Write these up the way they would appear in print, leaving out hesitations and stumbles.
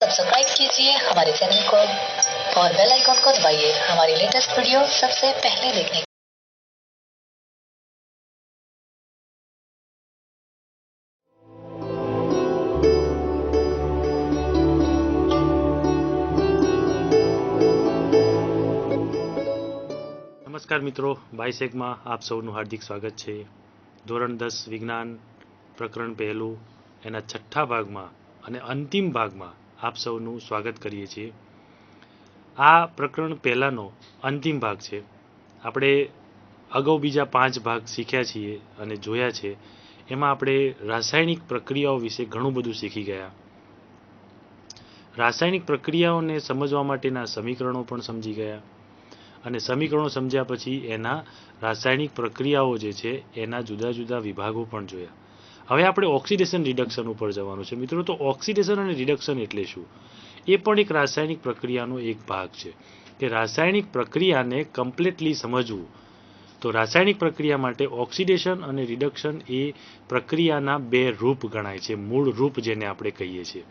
Subscribe कीजिए हमारे channel को और बेल आइकन को दबाइए हमारी लेटेस्ट वीडियो सबसे पहले देखने। नमस्कार मित्रों, बाइसेक में आप सौનું हार्दिक स्वागत है। ધોરણ 10 વિજ્ઞાન પ્રકરણ પહેલું એના છઠ્ઠા ભાગમાં અને અંતિમ ભાગમાં આપ સૌનું સ્વાગત કરીએ છીએ। આ પ્રકરણ પહેલાનો અંતિમ ભાગ છે। આપણે અગાઉ બીજા 5 ભાગ શીખ્યા છીએ અને જોયા છે। એમાં આપણે રાસાયણિક પ્રક્રિયાઓ વિશે ઘણું બધું શીખી ગયા। રાસાયણિક પ્રક્રિયાઓને સમજવા માટેના સમીકરણો પણ સમજી ગયા અને સમીકરણો સમજ્યા પછી એના રાસાયણિક પ્રક્રિયાઓ જે છે એના જુદા જુદા વિભાગો પણ જોયા। હવે આપણે ઓક્સિડેશન રિડક્શન ઉપર જવાનું છે મિત્રો। તો ઓક્સિડેશન અને રિડક્શન એટલે શું? એ પણ એક રાસાયણિક પ્રક્રિયાનો એક ભાગ છે કે રાસાયણિક પ્રક્રિયાને કમ્પ્લીટલી સમજવું। તો રાસાયણિક પ્રક્રિયા માટે ઓક્સિડેશન અને રિડક્શન એ પ્રક્રિયાના બે રૂપ ગણાય છે, મૂળ રૂપ જેને આપણે કહીએ છીએ।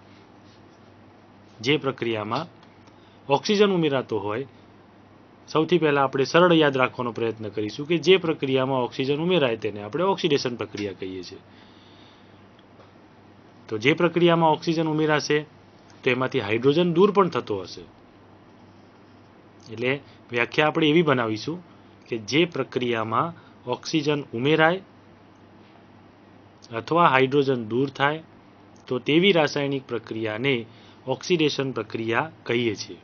જે પ્રક્રિયામાં ઓક્સિજન ઉમેરાતો હોય, સૌથી પહેલા આપણે સરળ યાદ રાખવાનો પ્રયત્ન કરીશું કે જે પ્રક્રિયામાં ઓક્સિજન ઉમેરાય તેને આપણે ઓક્સિડેશન પ્રક્રિયા કહીએ છીએ। તો જે પ્રક્રિયામાં ઓક્સિજન ઉમેરાશે તો એમાંથી હાઇડ્રોજન દૂર પણ થતો હશે। એટલે વ્યાખ્યા આપણે એવી બનાવીશું કે જે પ્રક્રિયામાં ઓક્સિજન ઉમેરાય અથવા હાઇડ્રોજન દૂર થાય તો તેવી રાસાયણિક પ્રક્રિયાને ઓક્સિડેશન પ્રક્રિયા કહીએ છીએ।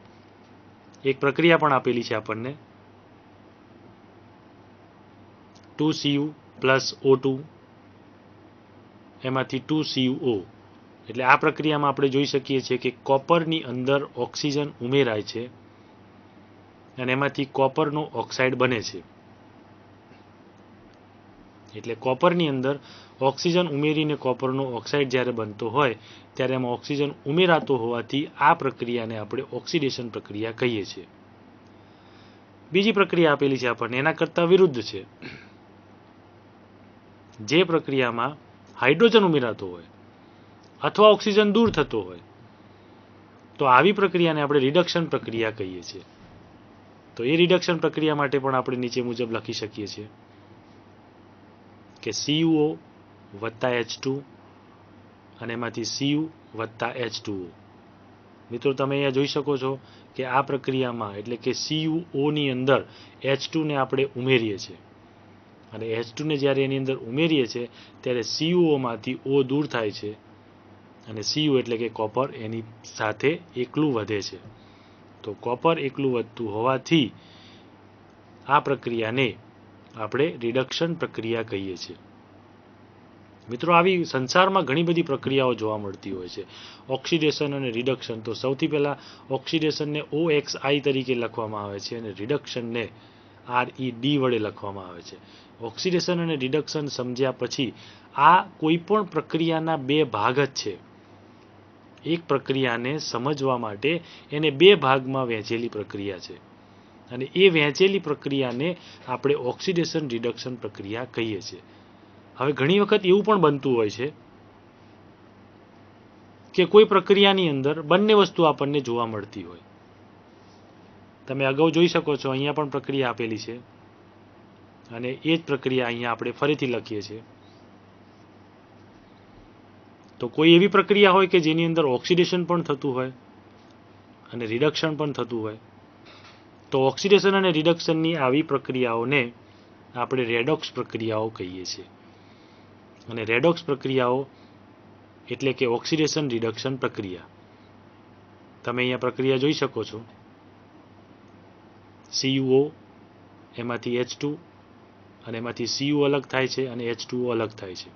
એક પ્રક્રિયા પણ આપેલી છે આપણને, 2Cu + O2 એમાંથી 2CuO। એટલે આ પ્રક્રિયામાં આપણે જોઈ શકીએ છીએ કે કોપરની અંદર ઓક્સિજન ઉમેરાય છે અને એમાંથી કોપરનો ઓક્સાઇડ બને છે। એટલે કોપરની અંદર ઓક્સિજન ઉમેરીને કોપરનો ઓક્સાઇડ જ્યારે બનતો હોય ત્યારે એમાં ઓક્સિજન ઉમેરાતો હોવાથી આ પ્રક્રિયાને આપણે ઓક્સિડેશન પ્રક્રિયા કહીએ છીએ। બીજી પ્રક્રિયા આપેલી છે આપણને, એના કરતાં વિરુદ્ધ છે। જે પ્રક્રિયામાં હાઇડ્રોજન ઉમેરાતો હોય અથવા ઓક્સિજન દૂર થતો હોય તો આવી પ્રક્રિયાને આપણે રિડક્શન પ્રક્રિયા કહીએ છીએ। તો એ રિડક્શન પ્રક્રિયા માટે પણ આપણે નીચે મુજબ લખી શકીએ છીએ કે CuO + H2 અને એમાંથી Cu + H2O। મિત્રો તમે અહીંયા જોઈ શકો છો કે આ પ્રક્રિયામાં એટલે કે CuO ની અંદર H2 ને આપણે ઉમેરીએ છીએ અને H2 ને જ્યારે એની અંદર ઉમેરીએ છીએ ત્યારે CuO માંથી O દૂર થાય છે અને Cu એટલે કે કોપર એની સાથે એકલું વધે છે। તો કોપર એકલું વધતું હોવાથી આ પ્રક્રિયાને આપણે રિડક્શન પ્રક્રિયા કહીએ છીએ। મિત્રો આવી સંસારમાં ઘણી બધી પ્રક્રિયાઓ જોવા મળતી હોય છે, ઓક્સિડેશન અને રિડક્શન। તો સૌથી પહેલા ઓક્સિડેશનને OXI તરીકે લખવામાં આવે છે અને રિડક્શનને RED વડે લખવામાં આવે છે। ઓક્સિડેશન અને રિડક્શન સમજ્યા પછી આ કોઈ પણ પ્રક્રિયાના બે ભાગ જ છે। એક પ્રક્રિયાને સમજવા માટે એને બે ભાગમાં વહેંચેલી પ્રક્રિયા છે અને એ વહેંચેલી પ્રક્રિયાને આપણે ઓક્સિડેશન રિડક્શન પ્રક્રિયા કહીએ છીએ। હવે ઘણી વખત એવું પણ બનતું હોય છે કે કોઈ પ્રક્રિયાની અંદર બંને વસ્તુ આપણને જોવા મળતી હોય। તમે અગાઉ જોઈ શકો છો, અહીંયા પણ પ્રક્રિયા આપેલી છે અને એ જ પ્રક્રિયા અહીંયા આપણે ફરીથી લખીએ છીએ। તો કોઈ એવી પ્રક્રિયા હોય કે જેની અંદર ઓક્સિડેશન પણ થતું હોય અને રિડક્શન પણ થતું હોય તો ઓક્સિડેશન અને રિડક્શનની આવી પ્રક્રિયાઓને આપણે રેડોક્સ પ્રક્રિયાઓ કહીએ છીએ। અને રેડોક્સ પ્રક્રિયાઓ એટલે કે ઓક્સિડેશન રિડક્શન પ્રક્રિયા। તમે અહીંયા પ્રક્રિયા જોઈ શકો છો, CuO એમાંથી H2 અને એમાંથી Cu અલગ થાય છે અને H2O અલગ થાય છે।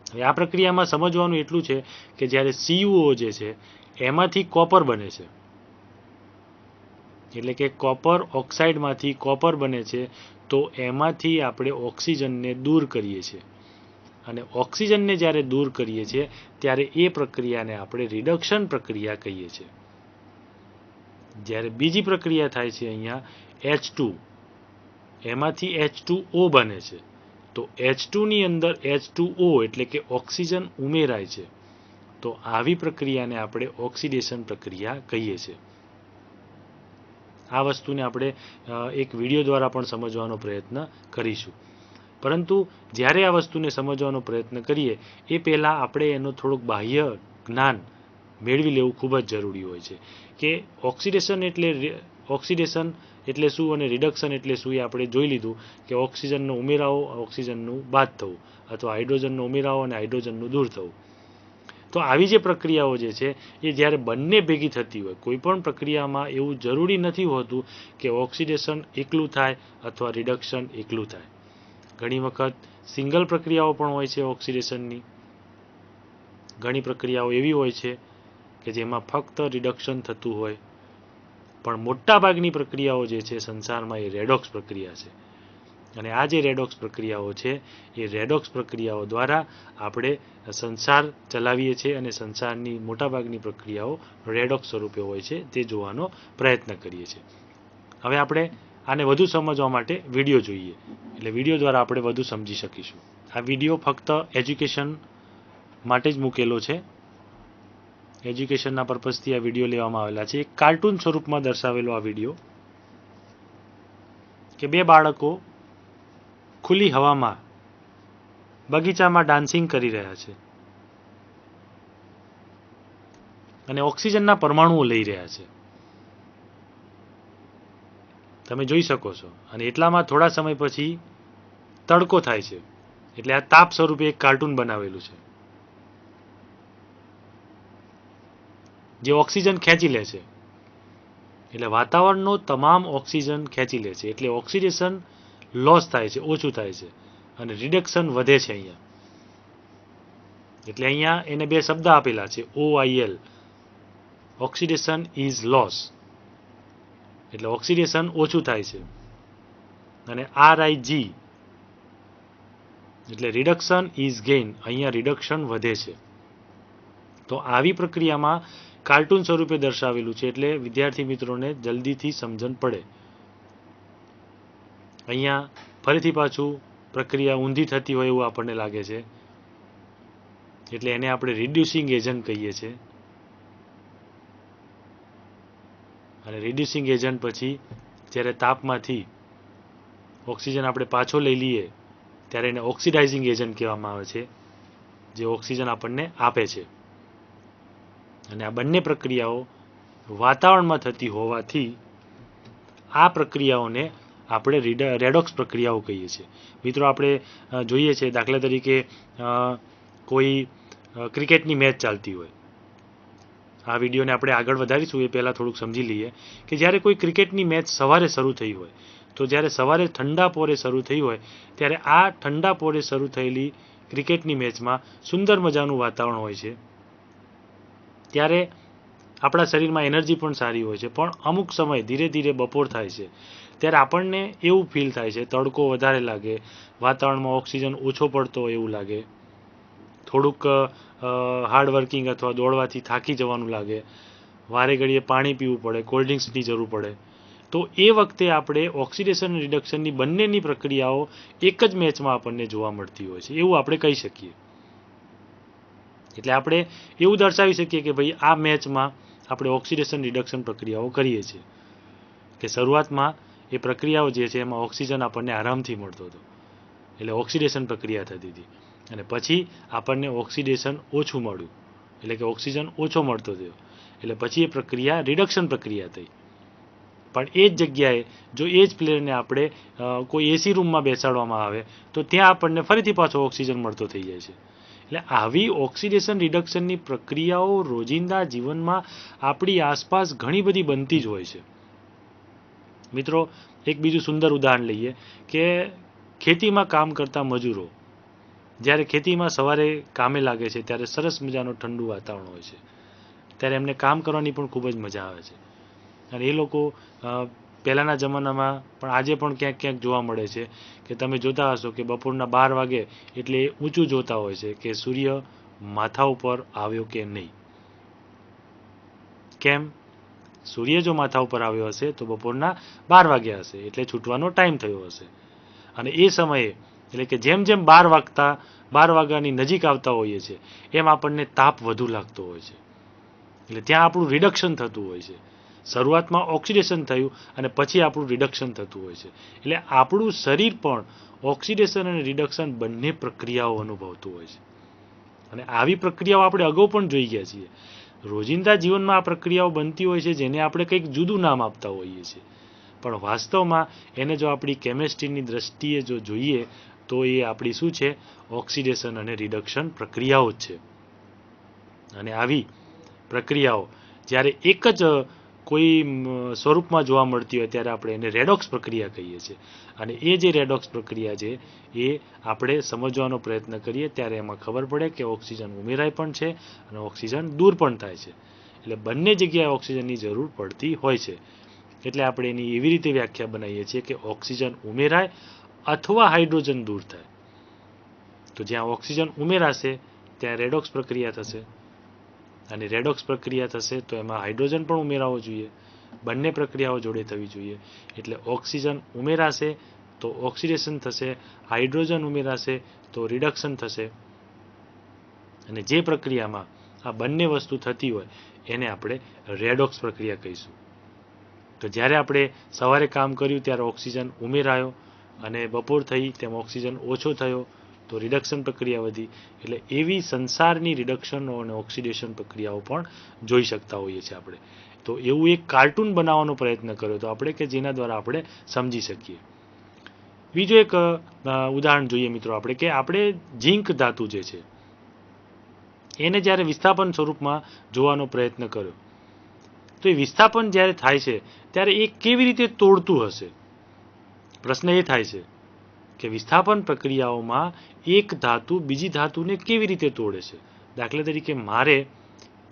હવે આ પ્રક્રિયામાં સમજવાનું એટલું છે કે જ્યારે CuO જે છે એમાંથી કોપર બને છે, એટલે કે કોપર ઓક્સાઇડમાંથી કોપર બને છે, તો એમાંથી આપણે ઓક્સિજનને દૂર કરીએ છીએ અને ઓક્સિજનને જ્યારે દૂર કરીએ છીએ ત્યારે એ પ્રક્રિયાને આપણે રિડક્શન પ્રક્રિયા કહીએ છીએ। જ્યારે બીજી પ્રક્રિયા થાય છે અહીંયા H2, એમાંથી H2O બને છે, તો H2 ની અંદર H2O એટલે કે ઓક્સિજન ઉમેરાય છે તો આવી પ્રક્રિયાને આપણે ઓક્સિડેશન પ્રક્રિયા કહીએ છીએ. આ વસ્તુને આપણે એક વિડીયો દ્વારા પણ સમજવાનો પ્રયત્ન કરીશું. પરંતુ જ્યારે આ વસ્તુને સમજવાનો પ્રયત્ન કરીએ એ પહેલાં આપણે એનું થોડુંક બાહ્ય જ્ઞાન મેળવી લેવું ખૂબ જ જરૂરી હોય છે કે ઓક્સિડેશન એટલે શું અને રિડક્શન એટલે શું એ આપણે જોઈ લીધું કે ઓક્સિજનનો ઉમેરાવો, ઓક્સિજનનું બાદ થવું, અથવા હાઇડ્રોજનનો ઉમેરાવો અને હાઇડ્રોજનનું દૂર થવું. તો આવી જે પ્રક્રિયાઓ જે છે એ જ્યારે બંને ભેગી થતી હોય, કોઈ પણ પ્રક્રિયામાં એવું જરૂરી નથી હોતું કે ઓક્સિડેશન એકલું થાય અથવા રિડક્શન એકલું થાય. ઘણી વખત સિંગલ પ્રક્રિયાઓ પણ હોય છે ઓક્સિડેશનની. ઘણી પ્રક્રિયાઓ એવી હોય છે કે જેમાં ફક્ત રિડક્શન થતું હોય. પણ મોટાભાગની પ્રક્રિયાઓ જે છે સંસારમાં એ રેડોક્સ પ્રક્રિયા છે. અને આ જે રેડોક્સ પ્રક્રિયાઓ છે એ રેડોક્સ પ્રક્રિયાઓ દ્વારા આપણે સંસાર ચલાવીએ છીએ અને સંસારની મોટાભાગની પ્રક્રિયાઓ રેડોક્સ સ્વરૂપે હોય છે તે જોવાનો પ્રયત્ન કરીએ છીએ. હવે આપણે આને વધુ સમજવા માટે વિડીયો જોઈએ, એટલે વિડીયો દ્વારા આપણે વધુ સમજી શકીશું. આ વિડીયો ફક્ત એજ્યુકેશન માટે જ મૂકેલો છે. એજ્યુકેશનના પર્પઝથી આ વિડીયો લેવામાં આવેલા છે. એક કાર્ટૂન સ્વરૂપમાં દર્શાવેલો આ વિડીયો કે બે બાળકો ખુલ્લી હવામાં બગીચામાં ડાન્સિંગ કરી રહ્યા છે અને ઓક્સિજનના પરમાણુઓ લઈ રહ્યા છે. તમે જોઈ શકો છો. અને એટલામાં થોડા સમય પછી તડકો થાય છે. એટલે આ તાપ સ્વરૂપે એક કાર્ટૂન બનાવેલું છે જે ઓક્સિજન ખેંચી લે છે. એટલે વાતાવરણનો તમામ ઓક્સિજન ખેંચી લે છે. એટલે ઓક્સિડેશન લોસ થાય છે, ઓછું થાય છે, અને રિડક્શન વધે છે અહીંયા. એટલે અહીંયા એને બે શબ્દ આપેલા છે, OIL, ઓક્સિડેશન ઇઝ લોસ, એટલે ઓક્સિડેશન ઓછું થાય છે, અને RIG એટલે રિડક્શન ઇઝ ગેઇન, અહીંયા રિડક્શન વધે છે. તો આવી પ્રક્રિયામાં કાર્ટૂન સ્વરૂપે દર્શાવેલું છે એટલે વિદ્યાર્થી મિત્રોને જલ્દીથી સમજણ પડે. અહીંયા ફરીથી પાછું પ્રક્રિયા ઊંધી થતી હોય એવું આપણને લાગે છે, એટલે એને આપણે રિડ્યુસિંગ એજન્ટ કહીએ છીએ. અને રિડ્યુસિંગ એજન્ટ પછી જ્યારે તાપમાંથી ઓક્સિજન આપણે પાછો લઈ લઈએ ત્યારે એને ઓક્સિડાઇઝિંગ એજન્ટ કહેવામાં આવે છે, જે ઓક્સિજન આપણને આપે છે. અને આ બંને પ્રક્રિયાઓ વાતાવરણમાં થતી હોવાથી આ પ્રક્રિયાઓને આપણે રેડોક્સ પ્રક્રિયાઓ કહીએ છીએ. મિત્રો, આપણે જોઈએ છે દાખલા તરીકે કોઈ ક્રિકેટની મેચ ચાલતી હોય. આ વિડીયોને આપણે આગળ વધારીશું એ પહેલાં થોડુંક સમજી લઈએ કે જ્યારે કોઈ ક્રિકેટની મેચ સવારે શરૂ થઈ હોય, તો જ્યારે સવારે ઠંડા પોરે શરૂ થઈ હોય ત્યારે આ ઠંડા પોરે શરૂ થયેલી ક્રિકેટની મેચમાં સુંદર મજાનું વાતાવરણ હોય છે. ત્યારે આપણા શરીરમાં એનર્જી પણ સારી હોય છે. પણ અમુક સમય ધીરે ધીરે બપોર થાય છે ત્યારે આપણને એવું ફીલ થાય છે, તડકો વધારે લાગે, વાતાવરણમાં ઓક્સિજન ઓછો પડતો હોય એવું લાગે, થોડુંક હાર્ડવર્કિંગ અથવા દોડવાથી થાકી જવાનું લાગે, વારે ઘડીએ પાણી પીવું પડે, કોલ્ડ ડ્રિંક્સની જરૂર પડે. તો એ વખતે આપણે ઓક્સિડેશન અને રિડક્શનની બંનેની પ્રક્રિયાઓ એક જ મેચમાં આપણને જોવા મળતી હોય છે એવું આપણે કહી શકીએ. એટલે આપણે એવું દર્શાવી શકીએ કે ભાઈ આ મેચમાં આપણે ઓક્સિડેશન રિડક્શન પ્રક્રિયાઓ કરીએ છીએ. કે શરૂઆતમાં એ પ્રક્રિયાઓ જે છે એમાં ઓક્સિજન આપણને આરામથી મળતો હતો, એટલે ઓક્સિડેશન પ્રક્રિયા થતી હતી. અને પછી આપણને ઓક્સિડેશન ઓછું મળ્યું, એટલે કે ઓક્સિજન ઓછો મળતો થયો, એટલે પછી એ પ્રક્રિયા રિડક્શન પ્રક્રિયા થઈ. પણ એ જ જગ્યાએ જો એ જ પ્લેયરને આપણે કોઈ એસી રૂમમાં બેસાડવામાં આવે તો ત્યાં આપણને ફરીથી પાછો ઓક્સિજન મળતો થઈ જાય છે. એટલે આવી ઓક્સિડેશન રિડક્શનની પ્રક્રિયાઓ રોજિંદા જીવનમાં આપણી આસપાસ ઘણી બધી બનતી જ હોય છે. મિત્રો, એક બીજું સુંદર ઉદાહરણ લઈએ કે ખેતીમાં કામ કરતા મજૂરો જ્યારે ખેતીમાં સવારે કામે લાગે છે ત્યારે સરસ મજાનું ઠંડુ વાતાવરણ હોય છે, ત્યારે એમને કામ કરવાની પણ ખૂબ જ મજા આવે છે. અને એ લોકો પહેલાંના જમાનામાં પણ આજે પણ ક્યાંક ક્યાંક જોવા મળે છે કે તમે જોતા હશો કે બપોરના 12 વાગે એટલે ઊંચું જોતા હોય છે કે સૂર્ય માથા ઉપર આવ્યો કે નહીં. કેમ? સૂર્ય જો માથા ઉપર આવ્યો હશે તો બપોરના 12 વાગ્યા હશે, એટલે છૂટવાનો ટાઈમ થયો હશે. અને એ સમયે એટલે કે જેમ જેમ 12 વાગ્યાની નજીક આવતા હોઈએ છીએ એમ આપણને તાપ વધુ લાગતો હોય છે. એટલે ત્યાં આપણું રિડક્શન થતું હોય છે. શરૂઆતમાં ઓક્સિડેશન થયું અને પછી આપણું રિડક્શન થતું હોય છે. એટલે આપણું શરીર પણ ઓક્સિડેશન અને રિડક્શન બંને પ્રક્રિયાઓ અનુભવતું હોય છે. અને આવી પ્રક્રિયાઓ આપણે અગાઉ પણ જોઈ ગયા છીએ. રોજિંદા જીવનમાં આ પ્રક્રિયાઓ બનતી હોય છે જેને આપણે કંઈક જુદું નામ આપતા હોઈએ છીએ. પણ વાસ્તવમાં એને જો આપણી કેમેસ્ટ્રીની દ્રષ્ટિએ જો જોઈએ તો એ આપણી શું છે? ઓક્સિડેશન અને રિડક્શન પ્રક્રિયાઓ જ છે. અને આવી પ્રક્રિયાઓ જ્યારે એક જ કોઈ સ્વરૂપમાં જોવા મળતી હોય ત્યારે આપણે એને રેડોક્સ પ્રક્રિયા કહીએ છીએ. અને એ જે રેડોક્સ પ્રક્રિયા છે એ આપણે સમજવાનો પ્રયત્ન કરીએ ત્યારે એમાં ખબર પડે કે ઓક્સિજન ઉમેરાય પણ છે અને ઓક્સિજન દૂર પણ થાય છે. એટલે બંને જગ્યાએ ઓક્સિજનની જરૂર પડતી હોય છે. એટલે આપણે એની એવી રીતે વ્યાખ્યા બનાવીએ છીએ કે ઓક્સિજન ઉમેરાય અથવા હાઇડ્રોજન દૂર થાય. તો જ્યાં ઓક્સિજન ઉમેરાશે ત્યાં રેડોક્સ પ્રક્રિયા થશે અને રેડોક્સ પ્રક્રિયા થશે તો એમાં હાઇડ્રોજન પણ ઉમેરાવો જોઈએ. બંને પ્રક્રિયાઓ જોડે થવી જોઈએ. એટલે ઓક્સિજન ઉમેરાશે તો ઓક્સિડેશન થશે, હાઇડ્રોજન ઉમેરાશે તો રિડક્શન થશે. અને જે પ્રક્રિયામાં આ બંને વસ્તુ થતી હોય એને આપણે રેડોક્સ પ્રક્રિયા કહીશું. તો જ્યારે આપણે સવારે કામ કર્યું ત્યારે ઓક્સિજન ઉમેરાયો અને બપોર થઈ તેમ ઓક્સિજન ઓછો થયો તો રિડક્શન પ્રક્રિયા વધી. એટલે એવી સંસારની રિડક્શન અને ઓક્સિડેશન પ્રક્રિયાઓ પણ જોઈ શકતા હોઈએ છીએ આપણે. તો એવું એક કાર્ટૂન બનાવવાનો પ્રયત્ન કર્યો તો આપણે કે જેના દ્વારા આપણે સમજી શકીએ. બીજું એક ઉદાહરણ જોઈએ મિત્રો આપણે કે આપણે ઝીંક ધાતુ જે છે એને જ્યારે વિસ્થાપન સ્વરૂપમાં જોવાનો પ્રયત્ન કર્યો તો એ વિસ્થાપન જ્યારે થાય છે ત્યારે એ કેવી રીતે તોડતું હશે? પ્રશ્ન એ થાય છે કે વિસ્થાપન પ્રક્રિયાઓમાં એક ધાતુ બીજી ધાતુને કેવી રીતે તોડે છે? દાખલા તરીકે મારે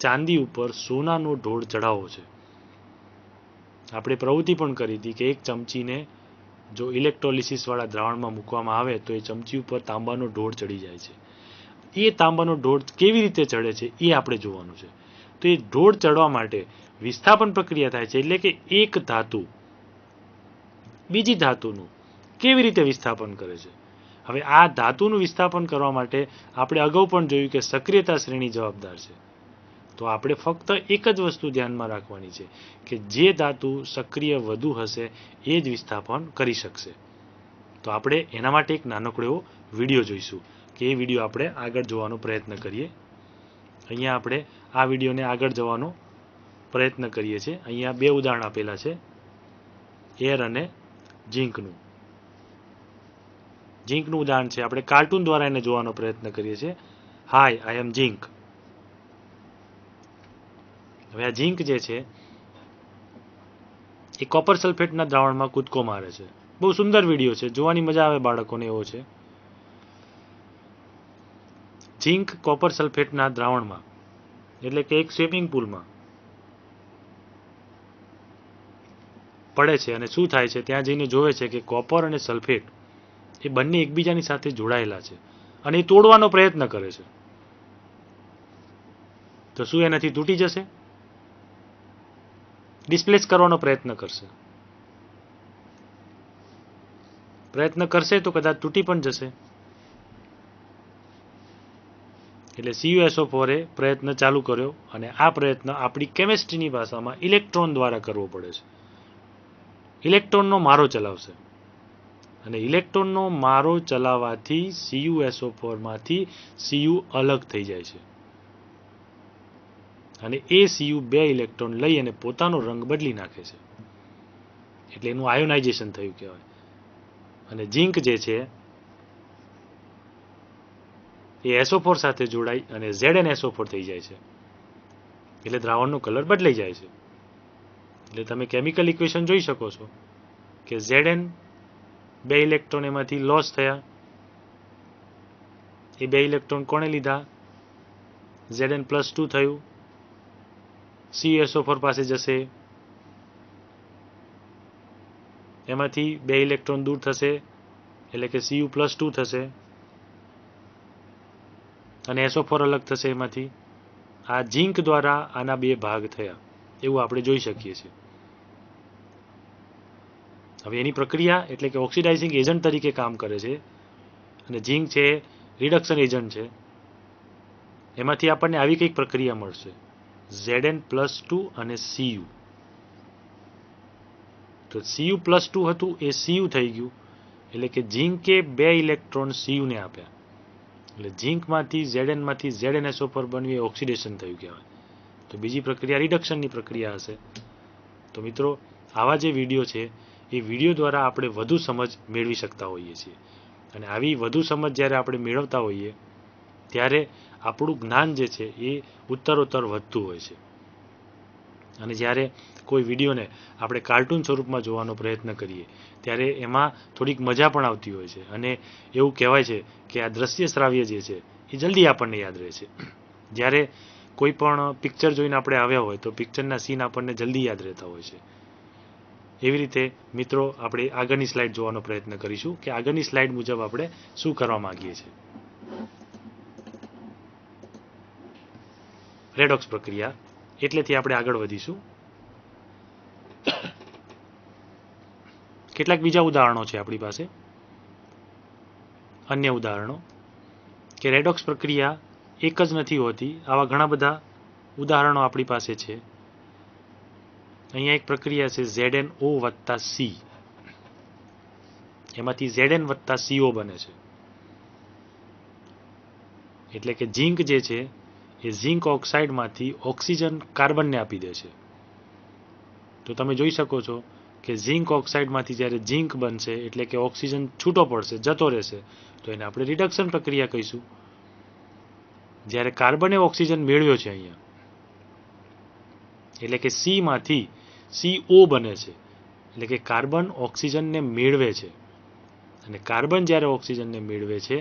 ચાંદી ઉપર સોનાનો ઢોળ ચડાવવો છે. આપણે પ્રવૃત્તિ પણ કરી હતી કે એક ચમચીને જો ઇલેક્ટ્રોલિસિસ વાળા દ્રાવણમાં મૂકવામાં આવે તો એ ચમચી ઉપર તાંબાનો ઢોળ ચડી જાય છે. એ તાંબાનો ઢોળ કેવી રીતે ચડે છે એ આપણે જોવાનું છે. તો એ ઢોળ ચડવા માટે વિસ્થાપન પ્રક્રિયા થાય છે. એટલે કે એક ધાતુ બીજી ધાતુનું કેવી રીતે વિસ્થાપન કરે છે? હવે આ ધાતુનું વિસ્થાપન કરવા માટે આપણે અગાઉ પણ જોયું કે સક્રિયતા શ્રેણી જવાબદાર છે. તો આપણે ફક્ત એક જ વસ્તુ ધ્યાનમાં રાખવાની છે કે જે ધાતુ સક્રિય વધુ હશે એ જ વિસ્થાપન કરી શકશે. તો આપણે એના માટે એક નાનકડો એવો વિડીયો જોઈશું કે એ વિડીયો આપણે આગળ જોવાનો પ્રયત્ન કરીએ. અહીંયા આપણે આ વિડીયોને આગળ જવાનો પ્રયત્ન કરીએ છીએ. અહીંયા બે ઉદાહરણ આપેલા છે, એર અને ઝીંકનું. ઝીંકનું ઉદાહરણ છે, આપણે કાર્ટૂન દ્વારા એને જોવાનો પ્રયત્ન કરીએ છીએ. હાય, આઈ એમ ઝીંક. હવે આ ઝીંક જે છે એ કોપર સલ્ફેટના દ્રાવણમાં કૂદકો મારે છે. બહુ સુંદર વિડીયો છે, જોવાની મજા આવે બાળકોને એવો છે. ઝીંક કોપર સલ્ફેટના દ્રાવણમાં એટલે કે એક સ્વિમિંગ પુલમાં પડે છે અને શું થાય છે ત્યાં જઈને જોવે છે કે કોપર અને સલ્ફેટ એ બંને એકબીજાની સાથે જોડાયેલા છે અને એ તોડવાનો પ્રયત્ન કરે છે. તો શું એનાથી તૂટી જશે? ડિસ્પ્લેસ કરવાનો પ્રયત્ન કરશે. પ્રયત્ન કરશે તો કદાચ તૂટી પણ જશે. એટલે CuSO4 એ પ્રયત્ન ચાલુ કર્યો અને આ પ્રયત્ન આપણી કેમેસ્ટ્રીની ભાષામાં ઇલેક્ટ્રોન દ્વારા કરવો પડે છે. ઇલેક્ટ્રોનનો મારો ચલાવશે અને ઇલેક્ટ્રોનનો મારો ચલાવવાથી CuSO4 માંથી Cu અલગ થઈ જાય છે અને એ Cu બે ઇલેક્ટ્રોન લઈ અને પોતાનો રંગ બદલી નાખે છે. એટલે એનું આયોનાઇઝેશન થયું કહેવાય. અને ઝીંક જે છે એ SO4 સાથે જોડાઈ અને ZnSO4 થઈ જાય છે. એટલે દ્રાવણનો કલર બદલાઈ જાય છે. એટલે તમે કેમિકલ ઇક્વેશન જોઈ શકો છો કે Zn બે ઇલેક્ટ્રોન એમાંથી લોસ થયા. એ બે ઇલેક્ટ્રોન કોણે લીધા? Zn+2 થયું. CuSO4 પાસે જશે, એમાંથી બે ઇલેક્ટ્રોન દૂર થશે એટલે કે Cu+2 થશે અને SO4 અલગ થશે એમાંથી. આ ઝીંક દ્વારા આના બે ભાગ થયા એવું આપણે જોઈ શકીએ છીએ. હવે એની પ્રક્રિયા એટલે કે ઓક્સિડાઇઝિંગ એજન્ટ તરીકે કામ કરે છે અને ઝીંક છે રિડક્શન એજન્ટ છે. એમાંથી આપણને આવી કંઈક પ્રક્રિયા મળશે Zn+2 અને Cu. તો Cu+2 હતું એ Cu થઈ ગયું, એટલે કે ઝીંકે 2 ઇલેક્ટ્રોન Cu ને આપ્યા, એટલે ઝીંકમાંથી Znમાંથી ZnSO પર બનવી એ ઓક્સિડેશન થયું કહેવાય. તો બીજી પ્રક્રિયા રિડક્શનની પ્રક્રિયા હશે. તો મિત્રો, આવા જે વિડીયો છે એ વિડીયો દ્વારા આપણે વધુ સમજ મેળવી શકતા હોઈએ છીએ, અને આવી વધુ સમજ જ્યારે આપણે મેળવતા હોઈએ ત્યારે આપણું જ્ઞાન જે છે એ ઉત્તરોત્તર વધતું હોય છે. અને જ્યારે કોઈ વિડીયોને આપણે કાર્ટૂન સ્વરૂપમાં જોવાનો પ્રયત્ન કરીએ ત્યારે એમાં થોડીક મજા પણ આવતી હોય છે, અને એવું કહેવાય છે કે આ દ્રશ્ય શ્રાવ્ય જે છે એ જલ્દી આપણને યાદ રહે છે. જ્યારે કોઈ પણ પિક્ચર જોઈને આપણે આવ્યા હોય તો પિક્ચરના સીન આપણને જલ્દી યાદ રહેતા હોય છે. એવી રીતે મિત્રો, આપણે આગળની સ્લાઇડ જોવાનો પ્રયત્ન કરીશું કે આગળની સ્લાઇડ મુજબ આપણે શું કરવા માંગીએ છીએ. રેડોક્સ પ્રક્રિયા એટલેથી આપણે આગળ વધીશું. કેટલાક બીજા ઉદાહરણો છે આપણી પાસે, અન્ય ઉદાહરણો કે રેડોક્સ પ્રક્રિયા એક જ નથી હોતી. આવા ઘણા બધા ઉદાહરણો આપણી પાસે છે. અહીંયા એક પ્રક્રિયા છે ZnO+C, એમાંથી Zn+CO બને છે. એટલે કે ઝીંક જે છે એ ઝીંક ઓક્સાઇડમાંથી ઓક્સિજન કાર્બનને આપી દે છે. તો તમે જોઈ શકો છો કે ઝીંક ઓક્સાઇડમાંથી જ્યારે ઝીંક બનશે એટલે કે ઓક્સિજન છૂટો પડશે, જતો રહેશે, તો એને આપણે રિડક્શન પ્રક્રિયા કહીશું. જ્યારે કાર્બને ઓક્સિજન મેળવ્યો છે અહીંયા, એટલે કે C માંથી CO બને છે, એટલે કે કાર્બન ઓક્સિજનને મેળવે છે, અને કાર્બન જ્યારે ઓક્સિજનને મેળવે છે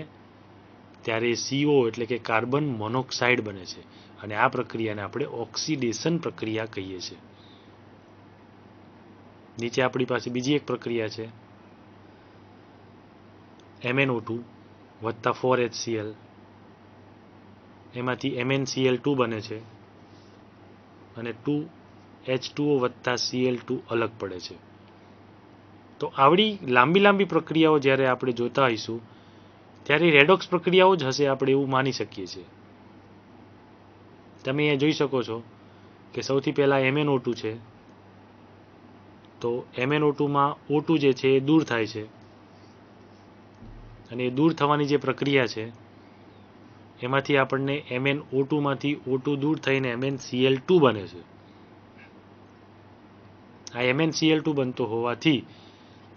ત્યારે CO એટલે કે કાર્બન મોનોક્સાઇડ બને છે, અને આ પ્રક્રિયાને આપણે ઓક્સિડેશન પ્રક્રિયા કહીએ છીએ. નીચે આપણી પાસે બીજી એક પ્રક્રિયા છે MnO2+4HCl, એમાંથી MnCl2 બને છે અને 2H2O+Cl2 અલગ પડે છે. તો આવડી લાંબી પ્રક્રિયાઓ જ્યારે આપણે જોતા હોઈશું ત્યારે રેડોક્સ પ્રક્રિયાઓ જ હશે, આપણે એવું માની શકીએ છીએ. તમે અહીંયા જોઈ શકો છો કે સૌથી પહેલા MnO2 છે, તો MnO2માં O2 જે છે એ દૂર થાય છે, અને એ દૂર થવાની જે પ્રક્રિયા છે એમાંથી આપણને MnO2માંથી O2 દૂર થઈને MnCl2 બને છે. આ MnCl2 બનતો હોવાથી,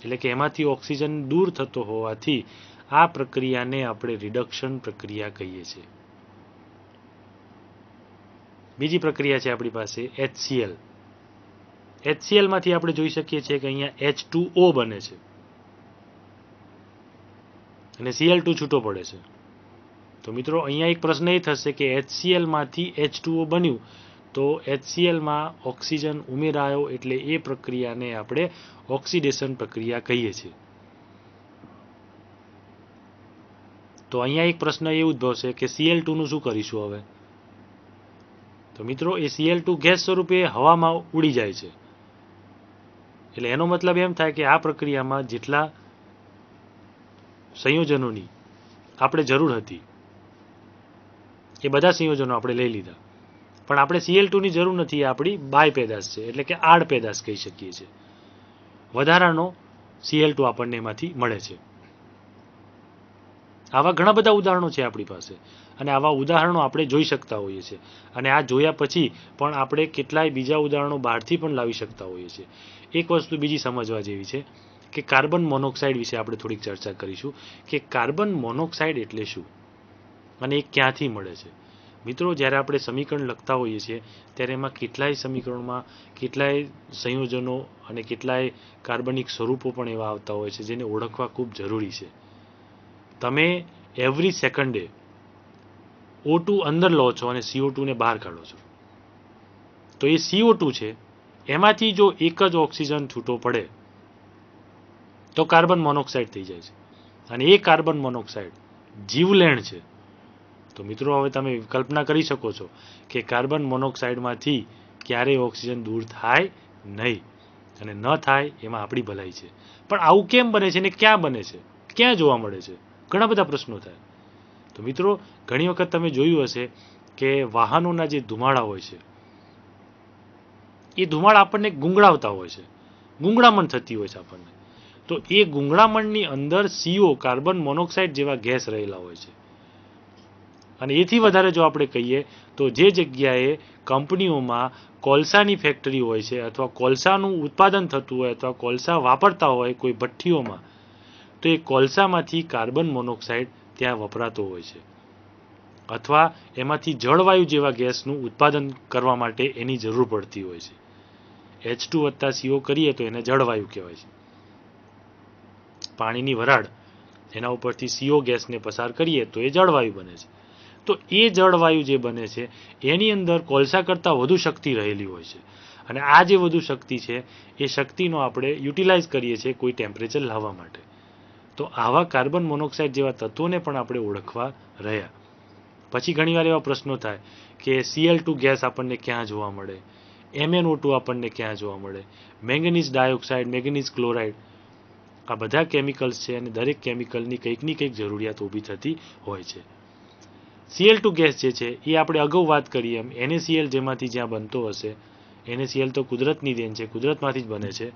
એટલે કે એમાંથી ઓક્સિજન દૂર થતો હોવાથી આ પ્રક્રિયાને આપણે રિડક્શન પ્રક્રિયા કહીએ છીએ. બીજી પ્રક્રિયા છે આપણી પાસે HCl. HCl માંથી આપણે જોઈ શકીએ છીએ કે અહીંયા H2O બને છે અને Cl2 છૂટો પડે છે. તો મિત્રો, અહીંયા એક પ્રશ્ન એ થશે કે HCl માંથી H2O બન્યું, તો HCl માં ઓક્સિજન ઉમેરાયો એટલે એ પ્રક્રિયાને આપણે ઓક્સિડેશન પ્રક્રિયા કહીએ છીએ. તો અહીંયા એક પ્રશ્ન એ ઉદ્ભવશે કે Cl2 નું શું કરીશું હવે? તો મિત્રો, એ Cl2 ગેસ સ્વરૂપે હવામાં ઉડી જાય છે, એટલે એનો મતલબ એમ થાય કે આ પ્રક્રિયામાં જેટલા સંયોજનોની આપણે જરૂર હતી એ બધા સંયોજનો આપણે લઈ લીધા, પણ આપણે Cl2 ની જરૂર નથી. એ આપણી બાય પેદાશ છે, એટલે કે આડ પેદાશ કહી શકીએ છીએ. વધારાનો Cl2 આપણને એમાંથી મળે છે. આવા ઘણા બધા ઉદાહરણો છે આપણી પાસે, અને આવા ઉદાહરણો આપણે જોઈ શકતા હોઈએ છીએ, અને આ જોયા પછી પણ આપણે કેટલાય બીજા ઉદાહરણો બહારથી પણ લાવી શકતા હોઈએ છીએ. એક વસ્તુ બીજી સમજવા જેવી છે કે કાર્બન મોનોક્સાઇડ વિશે આપણે થોડીક ચર્ચા કરીશું કે કાર્બન મોનોક્સાઇડ એટલે શું અને એ ક્યાંથી મળે છે. મિત્રો, જ્યારે આપણે સમીકરણ લખતા હોઈએ છીએ ત્યારે એમાં કેટલાય સમીકરણોમાં કેટલાય સંયોજનો અને કેટલાય કાર્બનિક સ્વરૂપો પણ એવા આવતા હોય છે જેને ઓળખવા ખૂબ જરૂરી છે. તમે એવરી સેકન્ડે O2 અંદર લો છો અને CO2 ને બહાર કાઢો છો, તો એ CO2 છે એમાંથી જો એક જ ઓક્સિજન છૂટો પડે તો કાર્બન મોનોક્સાઇડ થઈ જાય છે, અને એ કાર્બન મોનોક્સાઇડ જીવલેણ છે. તો મિત્રો, હવે તમે કલ્પના કરી શકો છો કે કાર્બન મોનોક્સાઇડમાંથી ક્યારેય ઓક્સિજન દૂર થાય નહીં, અને ન થાય એમાં આપણી ભલાઈ છે. પણ આવું કેમ બને છે ને ક્યાં બને છે, ક્યાં જોવા મળે છે? ઘણા બધા પ્રશ્નો થાય. તો મિત્રો, ઘણી વખત તમે જોયું હશે કે વાહનોના જે ધુમાડા હોય છે એ ધુમાડા આપણને ગુંગળાવતા હોય છે, ગુંગળામણ થતી હોય છે આપણને. તો એ ગુંગળામણની અંદર CO કાર્બન મોનોક્સાઇડ જેવા ગેસ રહેલા હોય છે. અને એથી વધારે જો આપણે કહીએ તો જે જગ્યાએ કંપનીઓમાં કોલસાની ફેક્ટરી હોય છે અથવા કોલસાનું ઉત્પાદન થતું હોય અથવા કોલસા વાપરતા હોય કોઈ ભઠ્ઠીઓમાં, તો એ કોલસામાંથી કાર્બન મોનોક્સાઇડ ત્યાં વપરાતો હોય છે અથવા એમાંથી જળવાયુ જેવા ગેસનું ઉત્પાદન કરવા માટે એની જરૂર પડતી હોય છે. H2 + CO કરીએ તો એને જળવાયુ કહેવાય છે. પાણીની વરાળ એના ઉપરથી CO ગેસને પસાર કરીએ તો એ જળવાયુ બને છે. તો એ જળવાયુ જે બને છે એની અંદર કોલસા કરતાં વધુ શક્તિ રહેલી હોય છે. અને આ જે વધુ શક્તિ છે એ શક્તિનો આપણે યુટિલાઇઝ કરીએ છીએ કોઈ ટેમ્પરેચર લાવવા માટે. તો આવા કાર્બન મોનોક્સાઇડ જેવા તત્વોને પણ આપણે ઓળખવા રહ્યા. પછી ઘણીવાર એવા પ્રશ્નો થાય કે Cl2 ગેસ આપણને ક્યાં જોવા મળે, MnO2 આપણને ક્યાં જોવા મળે, મેંગનીઝ ડાયોક્સાઇડ, મેંગનીઝ ક્લોરાઇડ, આ બધા કેમિકલ્સ છે અને દરેક કેમિકલની કંઈકની કંઈક જરૂરિયાત ઊભી થતી હોય છે. Cl2 ગેસ જે છે એ આપણે અગાઉ વાત કરીએ એમ NaCl જેમાંથી જ્યાં બનતો હશે, NaCl તો કુદરતની દેન છે, કુદરતમાંથી જ બને છે,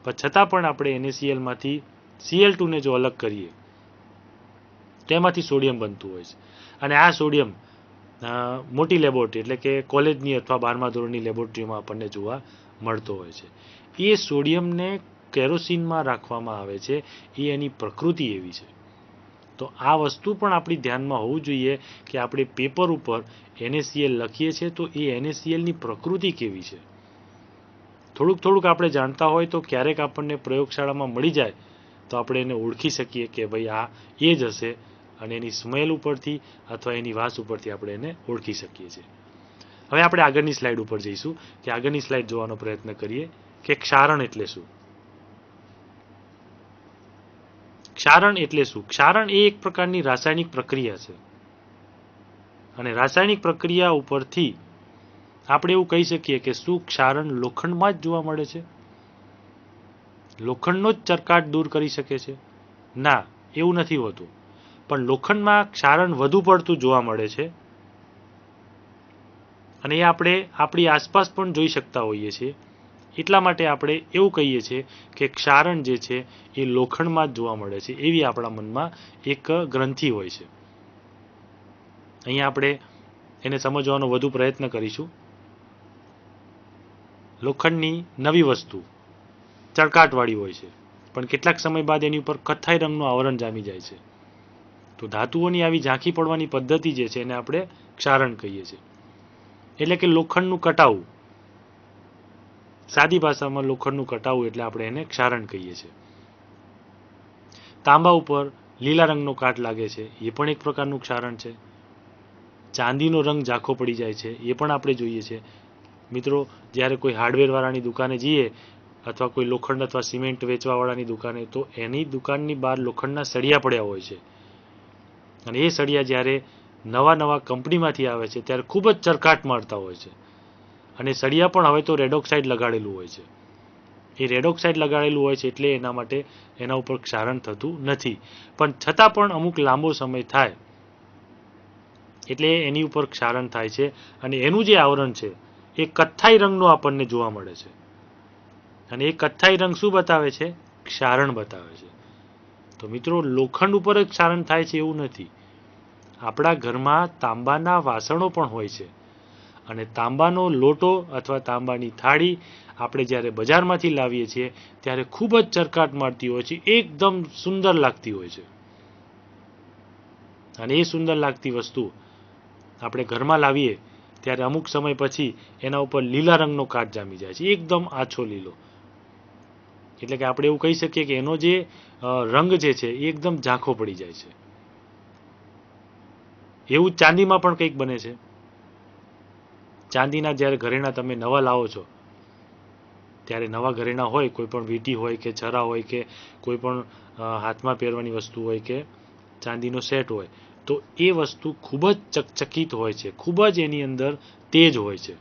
પણ છતાં પણ આપણે NaCl માંથી Cl2 ને જો અલગ કરીએ તો એમાંથી સોડિયમ બનતું હોય છે. અને આ સોડિયમ મોટી લેબોરેટરી એટલે કે કોલેજની અથવા 12મા ધોરણની લેબોરેટરીમાં આપણને જોવા મળતો હોય છે. એ સોડિયમને કેરોસીનમાં રાખવામાં આવે છે, એ એની પ્રકૃતિ એવી છે. તો આ વસ્તુ પણ આપણી ધ્યાનમાં હોવું જોઈએ કે આપણે પેપર ઉપર NaCl લખીએ છીએ તો એ NaClની પ્રકૃતિ કેવી છે. થોડુંક આપણે જાણતા હોય તો ક્યારેક આપણને પ્રયોગશાળામાં મળી જાય તો આપણે એને ઓળખી શકીએ કે ભાઈ આ એ જ હશે, અને એની સ્મેલ ઉપરથી અથવા એની વાસ ઉપરથી આપણે એને ઓળખી શકીએ છીએ. હવે આપણે આગળની સ્લાઇડ ઉપર જઈશું કે આગળની સ્લાઇડ જોવાનો પ્રયત્ન કરીએ કે ક્ષારણ એટલે શું. ક્ષારણ એટલે શું? ક્ષારણ એ એક પ્રકારની રાસાયણિક પ્રક્રિયા છે અને રાસાયણિક પ્રક્રિયા ઉપરથી આપણે એવું કહી શકીએ કે શું ક્ષારણ લોખંડમાં જ જોવા મળે છે? લોખંડનો જ ચરકાટ દૂર કરી શકે છે? ના, એવું નથી હોતું. પણ લોખંડમાં ક્ષારણ વધુ પડતું જોવા મળે છે અને એ આપણે આપણી આસપાસ પણ જોઈ શકતા હોઈએ છીએ. એટલા માટે આપણે એવું કહીએ છીએ કે ક્ષારણ જે છે એ લોખંડમાં જ જોવા મળે છે, એવી આપણા મનમાં એક ગ્રંથિ હોય છે. અહીંયા આપણે એને સમજવાનો વધુ પ્રયત્ન કરીશું. લોખંડની નવી વસ્તુ ચળકાટવાળી હોય છે, પણ કેટલાક સમય બાદ એની ઉપર કથ્થાઈ રંગનું આવરણ જામી જાય છે. તો ધાતુઓની આવી ઝાંખી પડવાની પદ્ધતિ જે છે એને આપણે ક્ષારણ કહીએ છીએ. એટલે કે લોખંડનું કટાવું, સાદી ભાષામાં લોખંડનું કટાવું એટલે આપણે એને ક્ષારણ કહીએ છીએ. તાંબા ઉપર લીલા રંગનો કાટ લાગે છે, એ પણ એક પ્રકારનું ક્ષારણ છે. ચાંદીનો રંગ ઝાંખો પડી જાય છે, એ પણ આપણે જોઈએ છીએ. મિત્રો, જ્યારે કોઈ હાર્ડવેરવાળાની દુકાને જઈએ અથવા કોઈ લોખંડ અથવા સિમેન્ટ વેચવાવાળાની દુકાને, તો એની દુકાનની બહાર લોખંડના સળિયા પડ્યા હોય છે અને એ સળિયા જ્યારે નવા કંપનીમાંથી આવે છે ત્યારે ખૂબ જ ચરકાટ મારતા હોય છે. અને સળિયા પણ હવે તો રેડોક્સાઇડ લગાડેલું હોય છે. એ રેડોક્સાઇડ લગાડેલું હોય છે એટલે એના માટે એના ઉપર ક્ષારણ થતું નથી. પણ છતાં પણ અમુક લાંબો સમય થાય એટલે એની ઉપર ક્ષારણ થાય છે અને એનું જે આવરણ છે એ કથ્થાઈ રંગનો આપણને જોવા મળે છે. અને એ કથ્થાઈ રંગ શું બતાવે છે? ક્ષારણ બતાવે છે. તો મિત્રો, લોખંડ ઉપર જ ક્ષારણ થાય છે એવું નથી. આપણા ઘરમાં તાંબાના વાસણો પણ હોય છે અને તાંબાનો લોટો અથવા તાંબાની થાળી આપણે જ્યારે બજારમાંથી લાવીએ છીએ ત્યારે ખૂબ જ ચરકાટ મારતી હોય છે, એકદમ સુંદર લાગતી હોય છે. અને એ સુંદર લાગતી વસ્તુ આપણે ઘરમાં લાવીએ ત્યારે અમુક સમય પછી એના ઉપર લીલા રંગનો કાટ જામી જાય છે, એકદમ આછો લીલો. એટલે કે આપણે એવું કહી શકીએ કે એનો જે રંગ જે છે એ એકદમ ઝાંખો પડી જાય છે. એવું ચાંદીમાં પણ કંઈક બને છે. ચાંદીના જ્યારે ઘરેણા તમે નવા લાવો છો ત્યારે નવા ઘરેણા હોય, કોઈ પણ વીંટી હોય કે છરા હોય કે કોઈ પણ હાથમાં પહેરવાની વસ્તુ હોય કે ચાંદીનો સેટ હોય, તો એ વસ્તુ ખૂબ જ ચકચકિત હોય છે, ખૂબ જ એની અંદર તેજ હોય છે.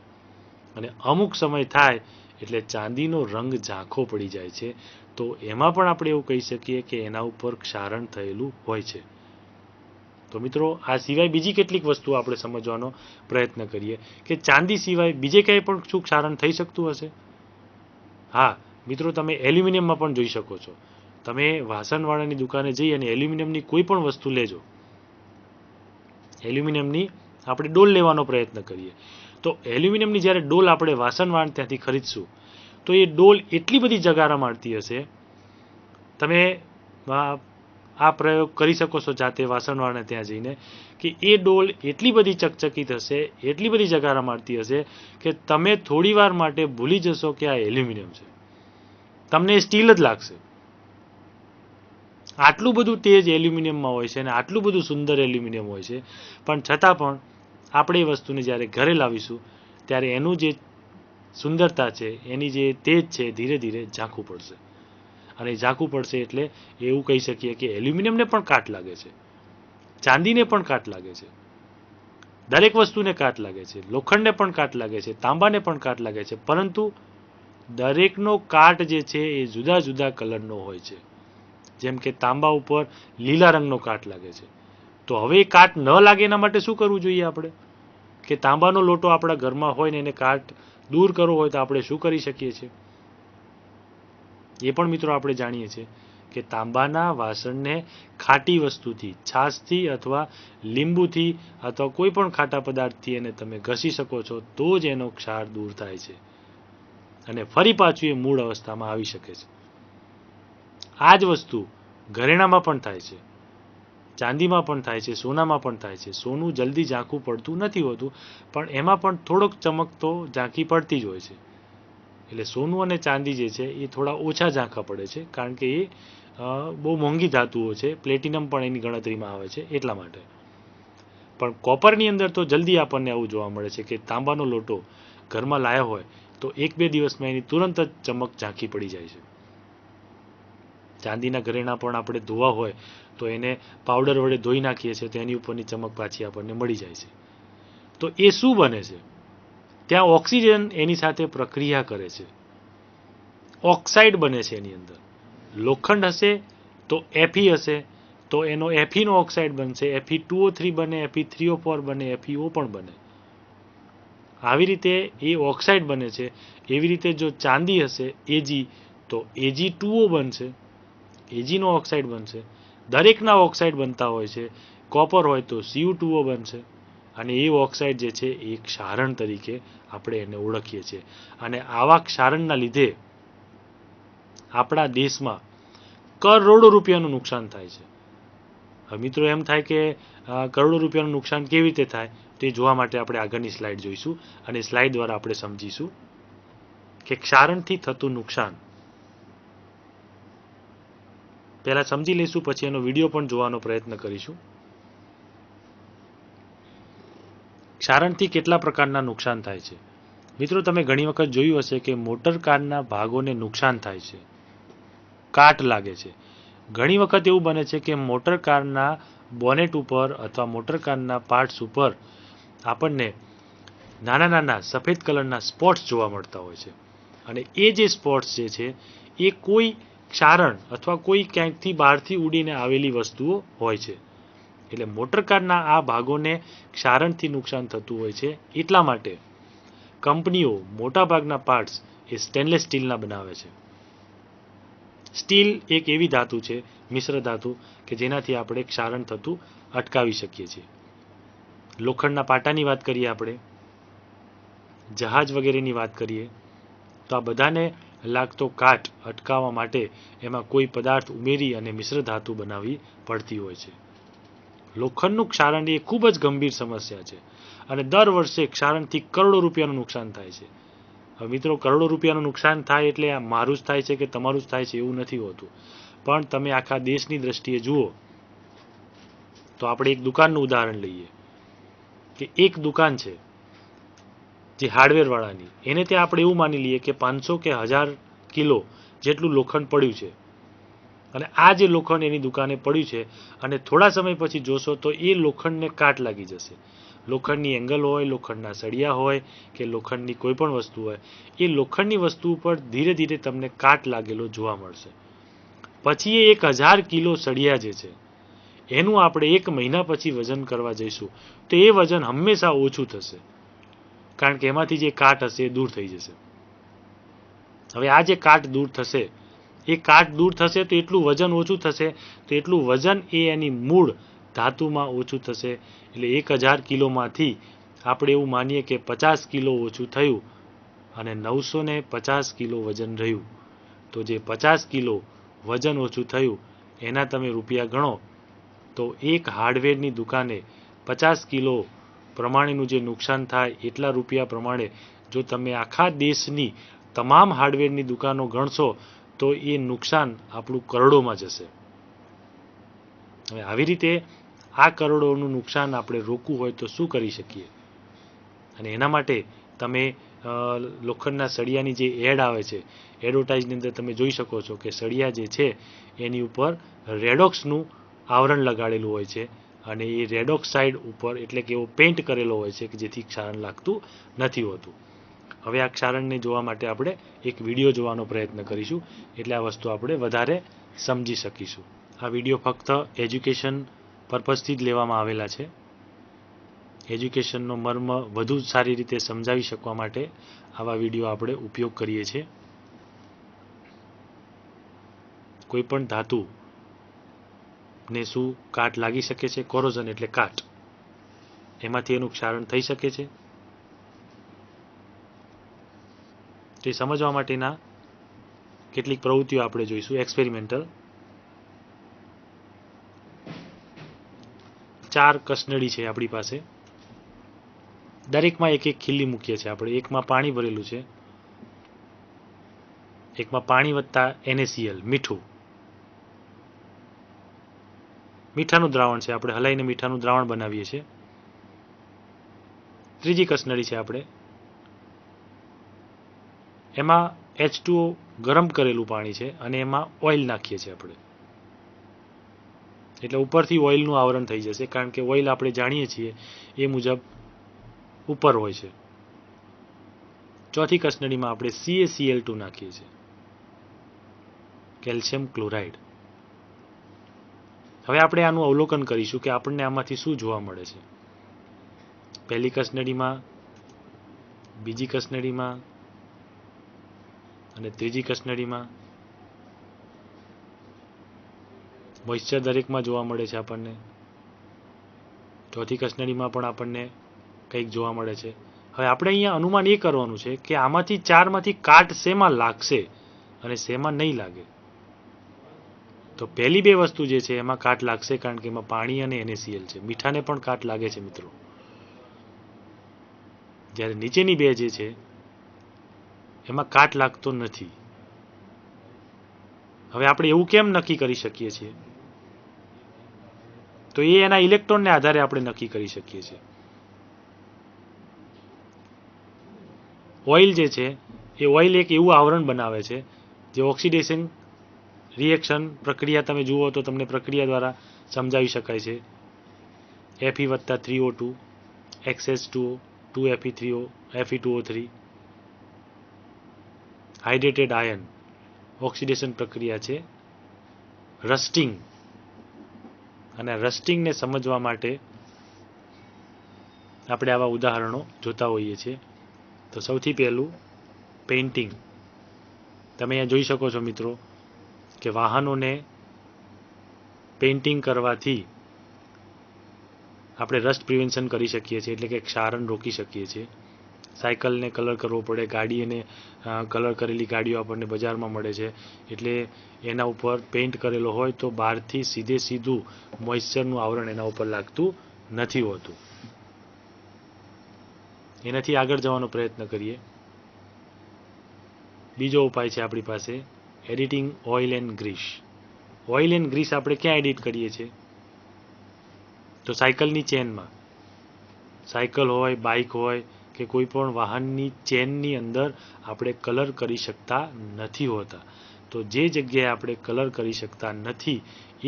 અને અમુક સમય થાય એટલે ચાંદીનો રંગ ઝાંખો પડી જાય છે. તો એમાં પણ આપણે એવું કહી શકીએ કે એના ઉપર ક્ષારણ થયેલું હોય છે. તો મિત્રો આ સિવાય બીજી કેટલીક વસ્તુઓ આપણે સમજવાનો પ્રયત્ન કરીએ કે ચાંદી સિવાય બીજે ક્યાંય પણ શું ક્ષારણ થઈ શકતું હશે? હા મિત્રો, તમે એલ્યુમિનિયમમાં પણ જોઈ શકો છો. તમે વાસણવાળાની દુકાને જઈ અને એલ્યુમિનિયમની કોઈ પણ વસ્તુ લેજો. એલ્યુમિનિયમની આપણે ડોલ લેવાનો પ્રયત્ન કરીએ તો એલ્યુમિનિયમની જ્યારે ડોલ આપણે વાસણવાળા ત્યાંથી ખરીદશું તો એ ડોલ એટલી બધી જગારા મારતી હશે. તમે આ પ્રયોગ કરી શકો છો જાતે વાસણવાળાને ત્યાં જઈને કે એ ડોલ એટલી બધી ચકચકિત હશે, એટલી બધી જગારા મારતી હશે કે તમે થોડી વાર માટે ભૂલી જશો કે આ એલ્યુમિનિયમ છે. તમને સ્ટીલ જ લાગશે. આટલું બધું તેજ એલ્યુમિનિયમમાં હોય છે અને આટલું બધું સુંદર એલ્યુમિનિયમ હોય છે, પણ છતાં પણ આપણે એ વસ્તુને જ્યારે ઘરે લાવીશું ત્યારે એનું જે સુંદરતા છે, એની જે તેજ છે, ધીરે ધીરે ઝાંખું પડશે. અને ઝાંખું પડશે એટલે એવું કહી શકીએ કે એલ્યુમિનિયમને પણ કાટ લાગે છે, ચાંદીને પણ કાટ લાગે છે, દરેક વસ્તુને કાટ લાગે છે, લોખંડને પણ કાટ લાગે છે, તાંબાને પણ કાટ લાગે છે, પરંતુ દરેકનો કાટ જે છે એ જુદા જુદા કલરનો હોય છે. જેમ કે તાંબા ઉપર લીલા રંગનો કાટ લાગે છે. તો હવે એ કાટ ન લાગે એના માટે શું કરવું જોઈએ આપણે? કે તાંબાનો લોટો આપણા ઘરમાં હોય ને એને કાટ દૂર કરવો હોય તો આપણે શું કરી શકીએ છીએ? એ પણ મિત્રો આપણે જાણીએ છીએ કે તાંબાના વાસણને ખાટી વસ્તુથી, છાશથી અથવા લીંબુથી અથવા કોઈ પણ ખાટા પદાર્થથી એને તમે ઘસી શકો છો તો જ એનો ક્ષાર દૂર થાય છે અને ફરી પાછું એ મૂળ અવસ્થામાં આવી શકે છે. આ જ વસ્તુ ઘરેણામાં પણ થાય છે, ચાંદીમાં પણ થાય છે, સોનામાં પણ થાય છે. સોનું જલ્દી ઝાંખું પડતું નથી હોતું, પણ એમાં પણ થોડોક ચમક તો ઝાંખી પડતી જ હોય છે. એટલે સોનું અને ચાંદી જે છે એ થોડા ઓછા ઝાંખા પડે છે, કારણ કે એ બહુ મોંઘી ધાતુઓ છે. પ્લેટિનમ પણ એની ગણતરીમાં આવે છે એટલા માટે. પણ કોપરની અંદર તો જલ્દી આપણને આવું જોવા મળે છે કે તાંબાનો લોટો ઘરમાં લાયો હોય તો 1-2 દિવસમાં એની તુરંત જ ચમક ઝાંખી પડી જાય છે. ચાંદીના ઘરેણા પણ આપણે ધોવા હોય તો એને પાવડર વડે ધોઈ નાખીએ છીએ તો એની ઉપરની ચમક પાછી આપણને મળી જાય છે. તો એ શું બને છે? ત્યાં ઓક્સિજન એની સાથે પ્રક્રિયા કરે છે, ઓક્સાઇડ બને છે એની અંદર. લોખંડ હશે તો Fe હશે તો એનો Fe નો ઓક્સાઇડ બનશે, Fe2O3 બને, Fe3O4 બને, FeO પણ બને. આવી રીતે એ ઓક્સાઇડ બને છે. એવી રીતે જો ચાંદી હશે Ag તો Ag2O બનશે, Ag નો ઓક્સાઇડ બનશે. દરેકના ઓક્સાઇડ બનતા હોય છે. કોપર હોય તો Cu2O બનશે અને એ ઓક્સાઇડ જે છે એ ક્ષારણ તરીકે આપણે એને ઓળખીએ છીએ. અને આવા ક્ષારણના લીધે આપણા દેશમાં કરોડો રૂપિયાનું નુકસાન થાય છે. હવે મિત્રો એમ થાય કે કરોડો રૂપિયાનું નુકસાન કેવી રીતે થાય તે જોવા માટે આપણે આગળની સ્લાઇડ જોઈશું અને સ્લાઇડ દ્વારા આપણે સમજીશું કે ક્ષારણથી થતું નુકસાન પહેલા સમજી લઈશું, પછી એનો વિડીયો પણ જોવાનો પ્રયત્ન કરીશું. ક્ષારણથી કેટલા પ્રકારના નુકસાન થાય છે? મિત્રો તમે ઘણી વખત જોયું હશે કે મોટર કારના ભાગોને નુકસાન થાય છે, કાટ લાગે છે. ઘણી વખત એવું બને છે કે મોટર કારના બોનેટ ઉપર અથવા મોટર કારના પાર્ટ્સ ઉપર આપણને નાના નાના સફેદ કલરના સ્પોટ્સ જોવા મળતા હોય છે. અને એ જે સ્પોટ્સ જે છે એ કોઈ ક્ષારણ અથવા કોઈ ક્યાંકથી બહારથી ઉડીને આવેલી વસ્તુઓ હોય છે. એટલે મોટરકારના આ ભાગોને ક્ષારણથી નુકસાન થતું હોય છે. એટલા માટે કંપનીઓ મોટાભાગના પાર્ટ્સ એ સ્ટેનલેસ સ્ટીલના બનાવે છે. સ્ટીલ એક એવી ધાતુ છે, મિશ્ર ધાતુ, કે જેનાથી આપણે ક્ષારણ થતું અટકાવી શકીએ છીએ. લોખંડના પાટાની વાત કરીએ, આપણે જહાજ વગેરેની વાત કરીએ તો આ બધાને લાગતો કાટ અટકાવવા માટે એમાં કોઈ પદાર્થ ઉમેરી અને મિશ્ર ધાતુ બનાવવી પડતી હોય છે. લોખંડનું ક્ષારણ એ ખૂબ જ ગંભીર સમસ્યા છે અને દર વર્ષે ક્ષારણથી કરોડો રૂપિયાનું નુકસાન થાય છે. હવે મિત્રો કરોડો રૂપિયાનું નુકસાન થાય એટલે આ મારું જ થાય છે કે તમારું જ થાય છે એવું નથી હોતું. પણ તમે આખા દેશની દ્રષ્ટિએ જુઓ તો આપણે એક દુકાનનું ઉદાહરણ લઈએ કે એક દુકાન છે જે હાર્ડવેરવાળાની, એને ત્યાં આપણે એવું માની લઈએ કે 500 કે 1000 કિલો જેટલું લોખંડ પડ્યું છે અને આ જે લોખંડ એની દુકાને પડ્યું છે અને થોડા સમય પછી જોશો તો એ લોખંડને કાટ લાગી જશે. લોખંડની એંગલ હોય, લોખંડના સળિયા હોય કે લોખંડની કોઈ પણ વસ્તુ હોય, એ લોખંડની વસ્તુ ઉપર ધીરે ધીરે તમને કાટ લાગેલો જોવા મળશે. પછી એ 1000 કિલો સળિયા જે છે એનું આપણે 1 મહિના પછી વજન કરવા જઈશું તો એ વજન હંમેશા ઓછું થશે, કારણ કે એમાંથી જે કાટ હશે એ દૂર થઈ જશે. હવે આ જે કાટ દૂર થશે, એ કાટ દૂર થશે તો એટલું વજન ઓછું થશે, તો એટલું વજન એ એની મૂળ ધાતુમાં ઓછું થશે. એટલે 1000 કિલોમાંથી આપણે એવું માનીએ કે 50 કિલો ઓછું થયું અને 950 કિલો વજન રહ્યું. તો જે 50 કિલો વજન ઓછું થયું એના તમે રૂપિયા ગણો તો એક હાર્ડવેરની દુકાને 50 કિલો પ્રમાણેનું જે નુકસાન થાય એટલા રૂપિયા પ્રમાણે જો તમે આખા દેશની તમામ હાર્ડવેરની દુકાનો ગણશો તો એ નુકસાન આપણું કરોડોમાં જશે. હવે આવી રીતે આ કરોડોનું નુકસાન આપણે રોકવું હોય તો શું કરી શકીએ? અને એના માટે તમે લોખંડના સળિયાની જે એડ આવે છે, એડવર્ટાઇઝની અંદર તમે જોઈ શકો છો કે સળિયા જે છે એની ઉપર રેડોક્સનું આવરણ લગાડેલું હોય છે અને એ રેડોક્સ સાઇડ ઉપર એટલે કે એવો પેઇન્ટ કરેલો હોય છે કે જેથી ક્ષારણ લાગતું નથી હોતું. હવે આ ક્ષારણને જોવા માટે આપણે એક વિડીયો જોવાનો પ્રયત્ન કરીશું, એટલે આ વસ્તુ આપણે વધારે સમજી શકીશું. આ વિડીયો ફક્ત એજ્યુકેશન પર્પઝથી જ લેવામાં આવેલા છે. એજ્યુકેશનનો મર્મ વધુ સારી રીતે સમજાવી શકવા માટે આવા વિડીયો આપણે ઉપયોગ કરીએ છીએ. કોઈ પણ ધાતુ ને શું કાટ લાગી શકે છે? કોરોઝન એટલે કાટ, એમાંથી એનું ક્ષારણ થઈ શકે છે. તે સમજવા માટેના કેટલીક પ્રવૃત્તિઓ આપણે જોઈશું. એક્સપેરિમેન્ટલ 4 કસનળી છે આપણી પાસે, દરેકમાં એક એક ખીલી મૂકીએ છીએ આપણે. એકમાં પાણી ભરેલું છે, એકમાં પાણી વત્તા NaCl મીઠું, મીઠાનું દ્રાવણ છે, આપણે હલાઈને મીઠાનું દ્રાવણ બનાવીએ છીએ. ત્રીજી કસનળી છે આપણે, એમાં H2O ગરમ કરેલું પાણી છે અને એમાં ઓઇલ નાખીએ છીએ આપણે. એટલે ઉપરથી ઓઇલનું આવરણ થઈ જશે, કારણ કે ઓઇલ આપણે જાણીએ છીએ એ મુજબ ઉપર હોય છે. ચોથી કસનળીમાં આપણે CaCl2 નાખીએ છીએ, કેલ્શિયમ ક્લોરાઇડ. હવે આપણે આનું અવલોકન કરીશું કે આપણને આમાંથી શું જોવા મળે છે. પહેલી કસનળીમાં, બીજી કસનળીમાં અને ત્રીજી કસનળીમાં મોઇશ્ચર દરેકમાં જોવા મળે છે આપણને. ચોથી કસનળીમાં પણ આપણને કંઈક જોવા મળે છે. હવે આપણે અહીંયા અનુમાન એ કરવાનું છે કે આમાંથી 4માંથી કાટ શેમાં લાગશે અને શેમાં નહીં લાગે. તો પહેલી 2 વસ્તુ જે છે એમાં કાટ લાગશે, કારણ કે એમાં પાણી અને NaCl છે. મીઠાને પણ કાટ લાગે છે મિત્રો. જ્યારે નીચેની 2 જે છે એમાં કાટ લાગતો નથી. હવે આપણે એવું કેમ નક્કી કરી શકીએ છીએ? તો એ એના ઇલેક્ટ્રોનને આધારે આપણે નક્કી કરી શકીએ છીએ. ઓઇલ જે છે એ ઓઇલ એક એવું આવરણ બનાવે છે જે ઓક્સિડેશન રિએક્શન પ્રક્રિયા તમે જુઓ તો તમને પ્રક્રિયા દ્વારા સમજાવી શકાય છે. Fe વત્તા 3O2 XH2O 2Fe3O Fe2O3 hydrated ion oxidation પ્રક્રિયા છે. રસ્ટિંગ, અને રસ્ટિંગને સમજવા માટે આપણે આવા ઉદાહરણો જોતા હોઈએ છીએ. તો સૌથી પહેલું પેઇન્ટિંગ. તમે અહીંયા જોઈ શકો છો મિત્રો કે વાહનોને પેઇન્ટિંગ કરવાથી આપણે રસ્ટ પ્રિવેન્શન કરી શકીએ છીએ, એટલે કે ક્ષારણ રોકી શકીએ છીએ. સાયકલને કલર કરવો પડે, ગાડીને કલર કરેલી ગાડીઓ આપણને બજારમાં મળે છે, એટલે એના ઉપર પેઇન્ટ કરેલો હોય તો બહારથી સીધું મોઇશ્ચરનું આવરણ એના ઉપર લાગતું નથી હોતું. એનાથી આગળ જવાનો પ્રયત્ન કરીએ. બીજો ઉપાય છે આપણી પાસે editing oil and grease. Oil and grease આપણે ક્યાં એડિટ કરીએ છીએ? તો સાયકલની ચેનમાં. સાયકલ હોય, બાઇક હોય કે કોઈ પણ વાહનની ચેનની અંદર આપણે કલર કરી શકતા નથી હોતા. તો જે જગ્યાએ આપણે કલર કરી શકતા નથી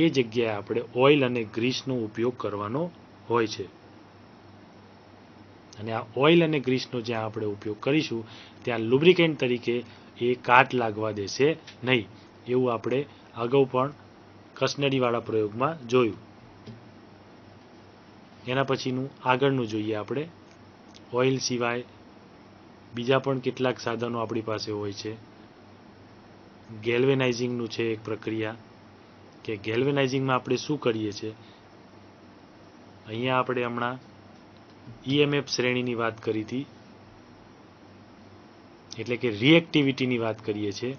એ જગ્યાએ આપણે ઓઇલ અને ગ્રીસનો ઉપયોગ કરવાનો હોય છે. અને આ ઓઇલ અને ગ્રીસનો જ્યાં આપણે ઉપયોગ કરીશું ત્યાં લુબ્રિકેન્ટ તરીકે એ કાટ લાગવા દેશે નહીં. એવું આપણે અગાઉ પણ કસનળીવાળા પ્રયોગમાં જોયું. એના પછીનું આગળનું જોઈએ આપણે. ઓઇલ સિવાય બીજા પણ કેટલાક સાધનો આપણી પાસે હોય છે. ગેલ્વેનાઇઝિંગનું છે એક પ્રક્રિયા, કે ગેલ્વેનાઇઝિંગમાં આપણે શું કરીએ છીએ. અહીંયા આપણે હમણાં EMF શ્રેણીની વાત કરી હતી, એટલે કે રિએક્ટિવિટીની વાત કરીએ છીએ.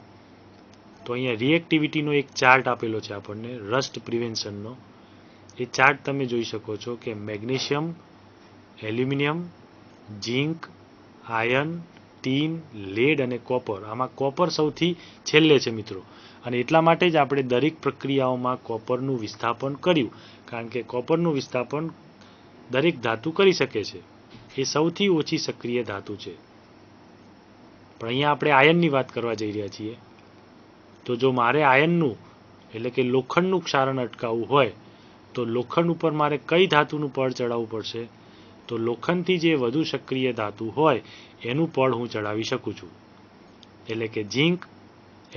તો અહીંયા રિએક્ટિવિટીનો એક ચાર્ટ આપેલો છે આપણને, રસ્ટ પ્રિવેન્શનનો. એ ચાર્ટ તમે જોઈ શકો છો કે magnesium, aluminium, zinc, iron, tin, lead અને કોપર. આમાં કોપર સૌથી છેલ્લે છે મિત્રો, અને એટલા માટે જ આપણે દરેક પ્રક્રિયાઓમાં કોપરનું વિસ્થાપન કર્યું, કારણ કે કોપરનું વિસ્થાપન દરેક ધાતુ કરી શકે છે. એ સૌથી ઓછી સક્રિય ધાતુ છે. પણ અહીંયા આપણે આયર્નની વાત કરવા જઈ રહ્યા છીએ. તો જો મારે આયર્નનું એટલે કે લોખંડનું ક્ષારણ અટકાવવું હોય તો લોખંડ ઉપર મારે કઈ ધાતુનું પડ ચડાવવું પડશે? તો લોખંડથી જે વધુ સક્રિય ધાતુ હોય એનું પડ હું ચડાવી શકું છું. એટલે કે ઝિંક,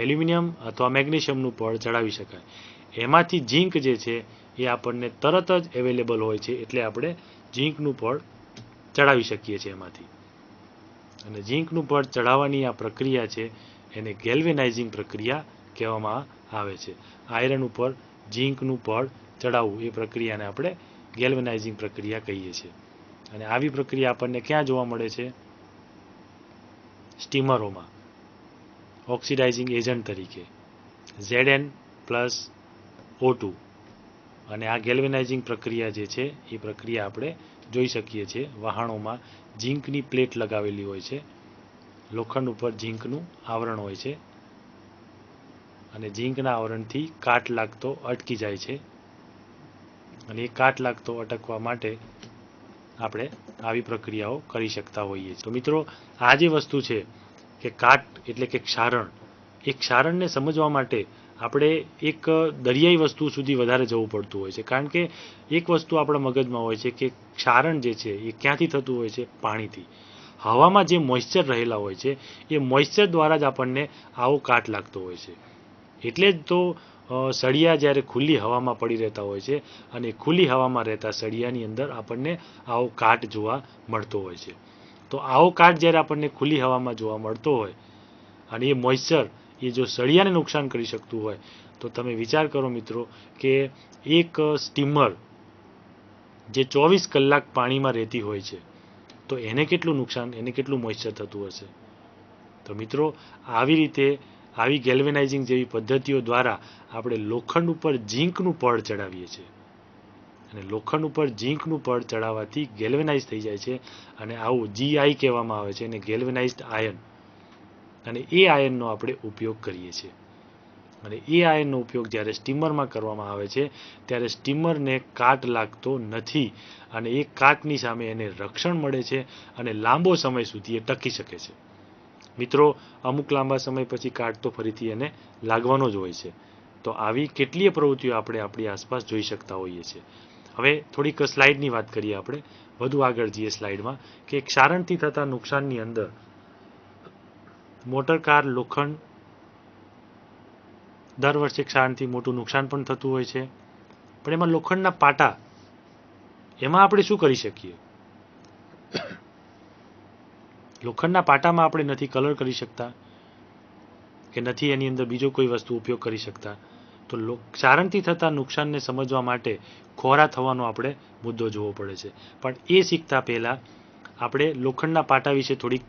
એલ્યુમિનિયમ અથવા મેગ્નેશિયમનું પડ ચડાવી શકાય. એમાંથી ઝિંક જે છે એ આપણને તરત જ અવેલેબલ હોય છે, એટલે આપણે ઝિંકનું પડ ચડાવી શકીએ છીએ એમાંથી. અને ઝિંકનું પડ ચડાવવાની આ પ્રક્રિયા છે એને ગેલ્વેનાઇઝિંગ પ્રક્રિયા કહેવામાં આવે છે. આયરન ઉપર ઝિંકનું પડ ચડાવવું એ પ્રક્રિયાને આપણે ગેલ્વેનાઇઝિંગ પ્રક્રિયા કહીએ છીએ. અને આવી પ્રક્રિયા આપણને ક્યાં જોવા મળે છે? સ્ટીમરોમાં ઓક્સિડાઇઝિંગ એજન્ટ તરીકે Zn+O2. અને આ ગેલ્વેનાઇઝિંગ પ્રક્રિયા જે છે એ પ્રક્રિયા આપણે જોઈ શકીએ છીએ. વહાણોમાં ઝિંકની પ્લેટ લગાવેલી હોય છે, લોખંડ ઉપર ઝિંકનું આવરણ હોય છે, અને ઝિંકના આવરણથી કાટ લાગતો અટકી જાય છે. અને એ કાટ લાગતો અટકવા માટે આપણે આવી પ્રક્રિયાઓ કરી શકતા હોઈએ છીએ. તો મિત્રો, આ જે વસ્તુ છે કે કાટ એટલે કે ક્ષારણ, એ ક્ષારણને સમજવા માટે આપણે એક દરિયાઈ વસ્તુ સુધી વધારે જવું પડતું હોય છે. કારણ કે એક વસ્તુ આપણા મગજમાં હોય છે કે ક્ષારણ જે છે એ ક્યાંથી થતું હોય છે? પાણીથી. હવામાં જે મોઇશ્ચર રહેલા હોય છે એ મોઇશ્ચર દ્વારા જ આપણને આવો કાટ લાગતો હોય છે. એટલે જ તો સળિયા જ્યારે ખુલ્લી હવામાં પડી રહેતા હોય છે, અને ખુલ્લી હવામાં રહેતા સળિયાની અંદર આપણને આવો કાટ જોવા મળતો હોય છે. તો આવો કાટ જ્યારે આપણને ખુલ્લી હવામાં જોવા મળતો હોય અને એ મોઇશ્ચર એ જો સળિયાને નુકસાન કરી શકતું હોય, તો તમે વિચાર કરો મિત્રો કે એક સ્ટીમર જે 24 કલાક પાણીમાં રહેતી હોય છે, તો એને કેટલું નુકસાન, એને કેટલું મોઇશ્ચર થતું હશે. તો મિત્રો, આવી રીતે આવી ગેલ્વેનાઇઝિંગ જેવી પદ્ધતિઓ દ્વારા આપણે લોખંડ ઉપર ઝિંકનું પડ ચડાવીએ છીએ, અને લોખંડ ઉપર ઝિંકનું પડ ચડાવવાથી ગેલ્વેનાઇઝ થઈ જાય છે, અને આવું GI કહેવામાં આવે છે, અને ગેલ્વેનાઇઝ્ડ આયર્ન. અને એ આયર્નનો આપણે ઉપયોગ કરીએ છીએ. અને એ આયર્નનો ઉપયોગ જ્યારે સ્ટીમરમાં કરવામાં આવે છે ત્યારે સ્ટીમરને કાટ લાગતો નથી, અને એ કાટની સામે એને રક્ષણ મળે છે, અને લાંબો સમય સુધી એ ટકી શકે છે. મિત્રો, અમુક લાંબા સમય પછી કાટ તો ફરીથી એને લાગવાનો જ હોય છે. તો આવી કેટલીય પ્રવૃત્તિઓ આપણે આપણી આસપાસ જોઈ શકતા હોઈએ છીએ. હવે થોડીક સ્લાઇડની વાત કરીએ આપણે, વધુ આગળ જઈએ સ્લાઇડમાં, કે ક્ષારણથી થતા નુકસાનની અંદર મોટર કાર લોખંડ દર વર્ષે ક્ષારણથી મોટું નુકસાન પણ થતું હોય છે. પણ એમાં લોખંડના પાટા, એમાં આપણે શું કરી શકીએ? લોખંડના પાટામાં આપણે નથી કલર કરી શકતા, કે નથી એની અંદર બીજો કોઈ વસ્તુ ઉપયોગ કરી શકતા. તો ક્ષારણથી થતા નુકસાનને સમજવા માટે ખોરા થવાનો આપણે મુદ્દો જોવો પડે છે. પણ એ શીખતા પહેલાં આપણે લોખંડના પાટા વિશે થોડીક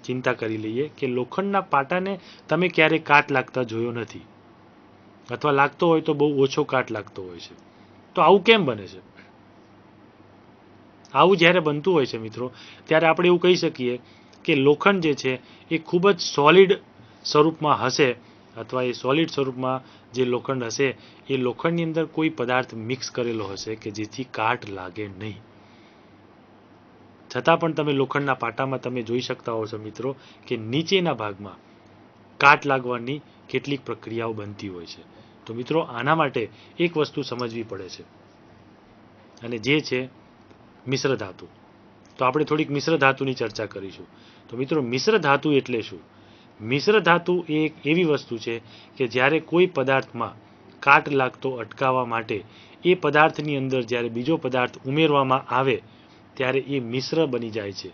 ચિંતા કરી લઈએ, કે લોખંડના પાટાને તમે ક્યારેય કાટ લાગતા જોયો નથી, અથવા લાગતો હોય તો બહુ ઓછો કાટ લાગતો હોય છે. તો આવું કેમ બને છે? આવું જ્યારે બનતું હોય છે મિત્રો, ત્યારે આપણે એવું કહી શકીએ કે લોખંડ જે છે એ ખૂબ જ સોલિડ સ્વરૂપમાં હશે, અથવા એ સોલિડ સ્વરૂપમાં જે લોખંડ હશે એ લોખંડની અંદર કોઈ પદાર્થ મિક્સ કરેલો હશે કે જેથી કાટ લાગે નહીં. છતાં પણ તમે લોખંડના પાટામાં તમે જોઈ શકતા હો છો મિત્રો કે નીચેના ભાગમાં કાટ લાગવાની કેટલીક પ્રક્રિયાઓ બનતી હોય છે. તો મિત્રો, આના માટે એક વસ્તુ સમજવી પડે છે, અને જે છે મિશ્ર ધાતુ. તો આપણે થોડીક મિશ્ર ધાતુની ચર્ચા કરીશું. તો મિત્રો, મિશ્ર ધાતુ એટલે શું? મિશ્ર ધાતુ એ એક એવી વસ્તુ છે કે જ્યારે કોઈ પદાર્થમાં કાટ લાગતો અટકાવવા માટે એ પદાર્થની અંદર જ્યારે બીજો પદાર્થ ઉમેરવામાં આવે ત્યારે એ મિશ્ર બની જાય છે.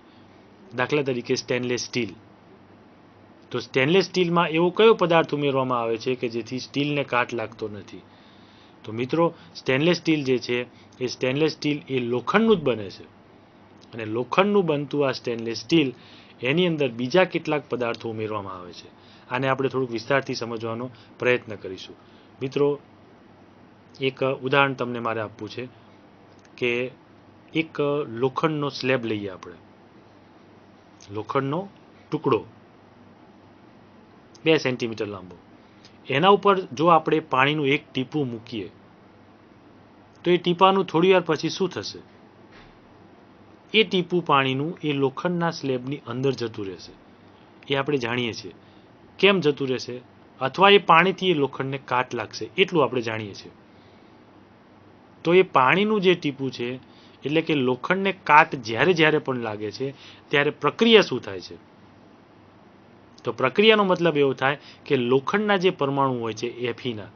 દાખલા તરીકે સ્ટેનલેસ સ્ટીલ. તો સ્ટેનલેસ સ્ટીલમાં એવો કયો પદાર્થ ઉમેરવામાં આવે છે કે જેથી સ્ટીલને કાટ લાગતો નથી? તો મિત્રો, સ્ટેનલેસ સ્ટીલ જે છે એ સ્ટેનલેસ સ્ટીલ એ લોખંડનું જ બને છે. અને લોખંડનું બનતું આ સ્ટેનલેસ સ્ટીલ એની અંદર બીજા કેટલાક પદાર્થો ઉમેરવામાં આવે છે. આને આપણે થોડુંક વિસ્તારથી સમજવાનો પ્રયત્ન કરીશું. મિત્રો, એક ઉદાહરણ તમને મારે આપવું છે કે એક લોખંડનો સ્લેબ લઈએ આપણે. લોખંડનો ટુકડો 2 સેન્ટીમીટર લાંબો. એના ઉપર જો આપણે પાણીનું એક ટીપું મૂકીએ તો એ ટીપાનું થોડી વાર પછી શું થશે? એ ટીપું પાણીનું એ લોખંડના સ્લેબની અંદર જતું રહેશે. એ આપણે જાણીએ છીએ. કેમ જતું રહેશે? અથવા એ પાણીથી એ લોખંડને કાટ લાગશે, એટલું આપણે જાણીએ છીએ. તો એ પાણીનું જે ટીપું છે, એટલે કે લોખંડને કાટ જ્યારે જ્યારે પણ લાગે છે ત્યારે પ્રક્રિયા શું થાય છે? તો પ્રક્રિયાનો મતલબ એવો થાય કે લોખંડના જે પરમાણુ હોય છે Feના,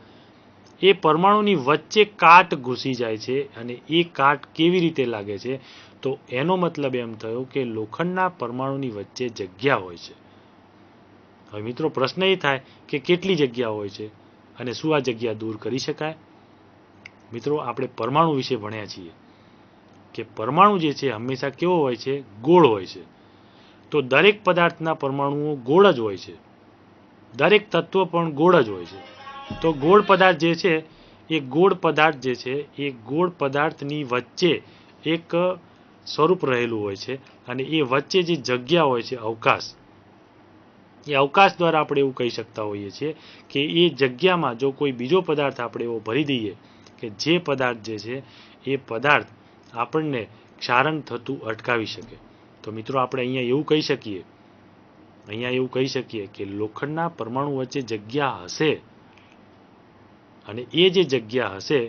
એ પરમાણુની વચ્ચે કાટ ઘૂસી જાય છે. અને એ કાટ કેવી રીતે લાગે છે? તો એનો મતલબ એમ થયો કે લોખંડના પરમાણુની વચ્ચે જગ્યા હોય છે. હવે મિત્રો, પ્રશ્ન એ થાય કે કેટલી જગ્યા હોય છે અને શું આ જગ્યા દૂર કરી શકાય? મિત્રો, આપણે પરમાણુ વિશે ભણ્યા છીએ કે પરમાણુ જે છે હંમેશા કેવો હોય છે? ગોળ હોય છે. તો દરેક પદાર્થના પરમાણુઓ ગોળ જ હોય છે. દરેક તત્વ પણ ગોળ જ હોય છે. તો ગોળ પદાર્થ જે છે એ ગોળ પદાર્થની વચ્ચે એક સ્વરૂપ રહેલું હોય છે. અને એ વચ્ચે જે જગ્યા હોય છે, અવકાશ, એ અવકાશ દ્વારા આપણે એવું કહી શકતા હોઈએ છીએ કે એ જગ્યામાં જો કોઈ બીજો પદાર્થ આપણે એવો ભરી દઈએ કે જે પદાર્થ જે છે એ પદાર્થ આપણને ક્ષારણ થતું અટકાવી શકે. તો મિત્રો, આપણે અહીંયા એવું કહી શકીએ કે લોખંડના પરમાણુ વચ્ચે જગ્યા હશે. અને એ જે જગ્યા હશે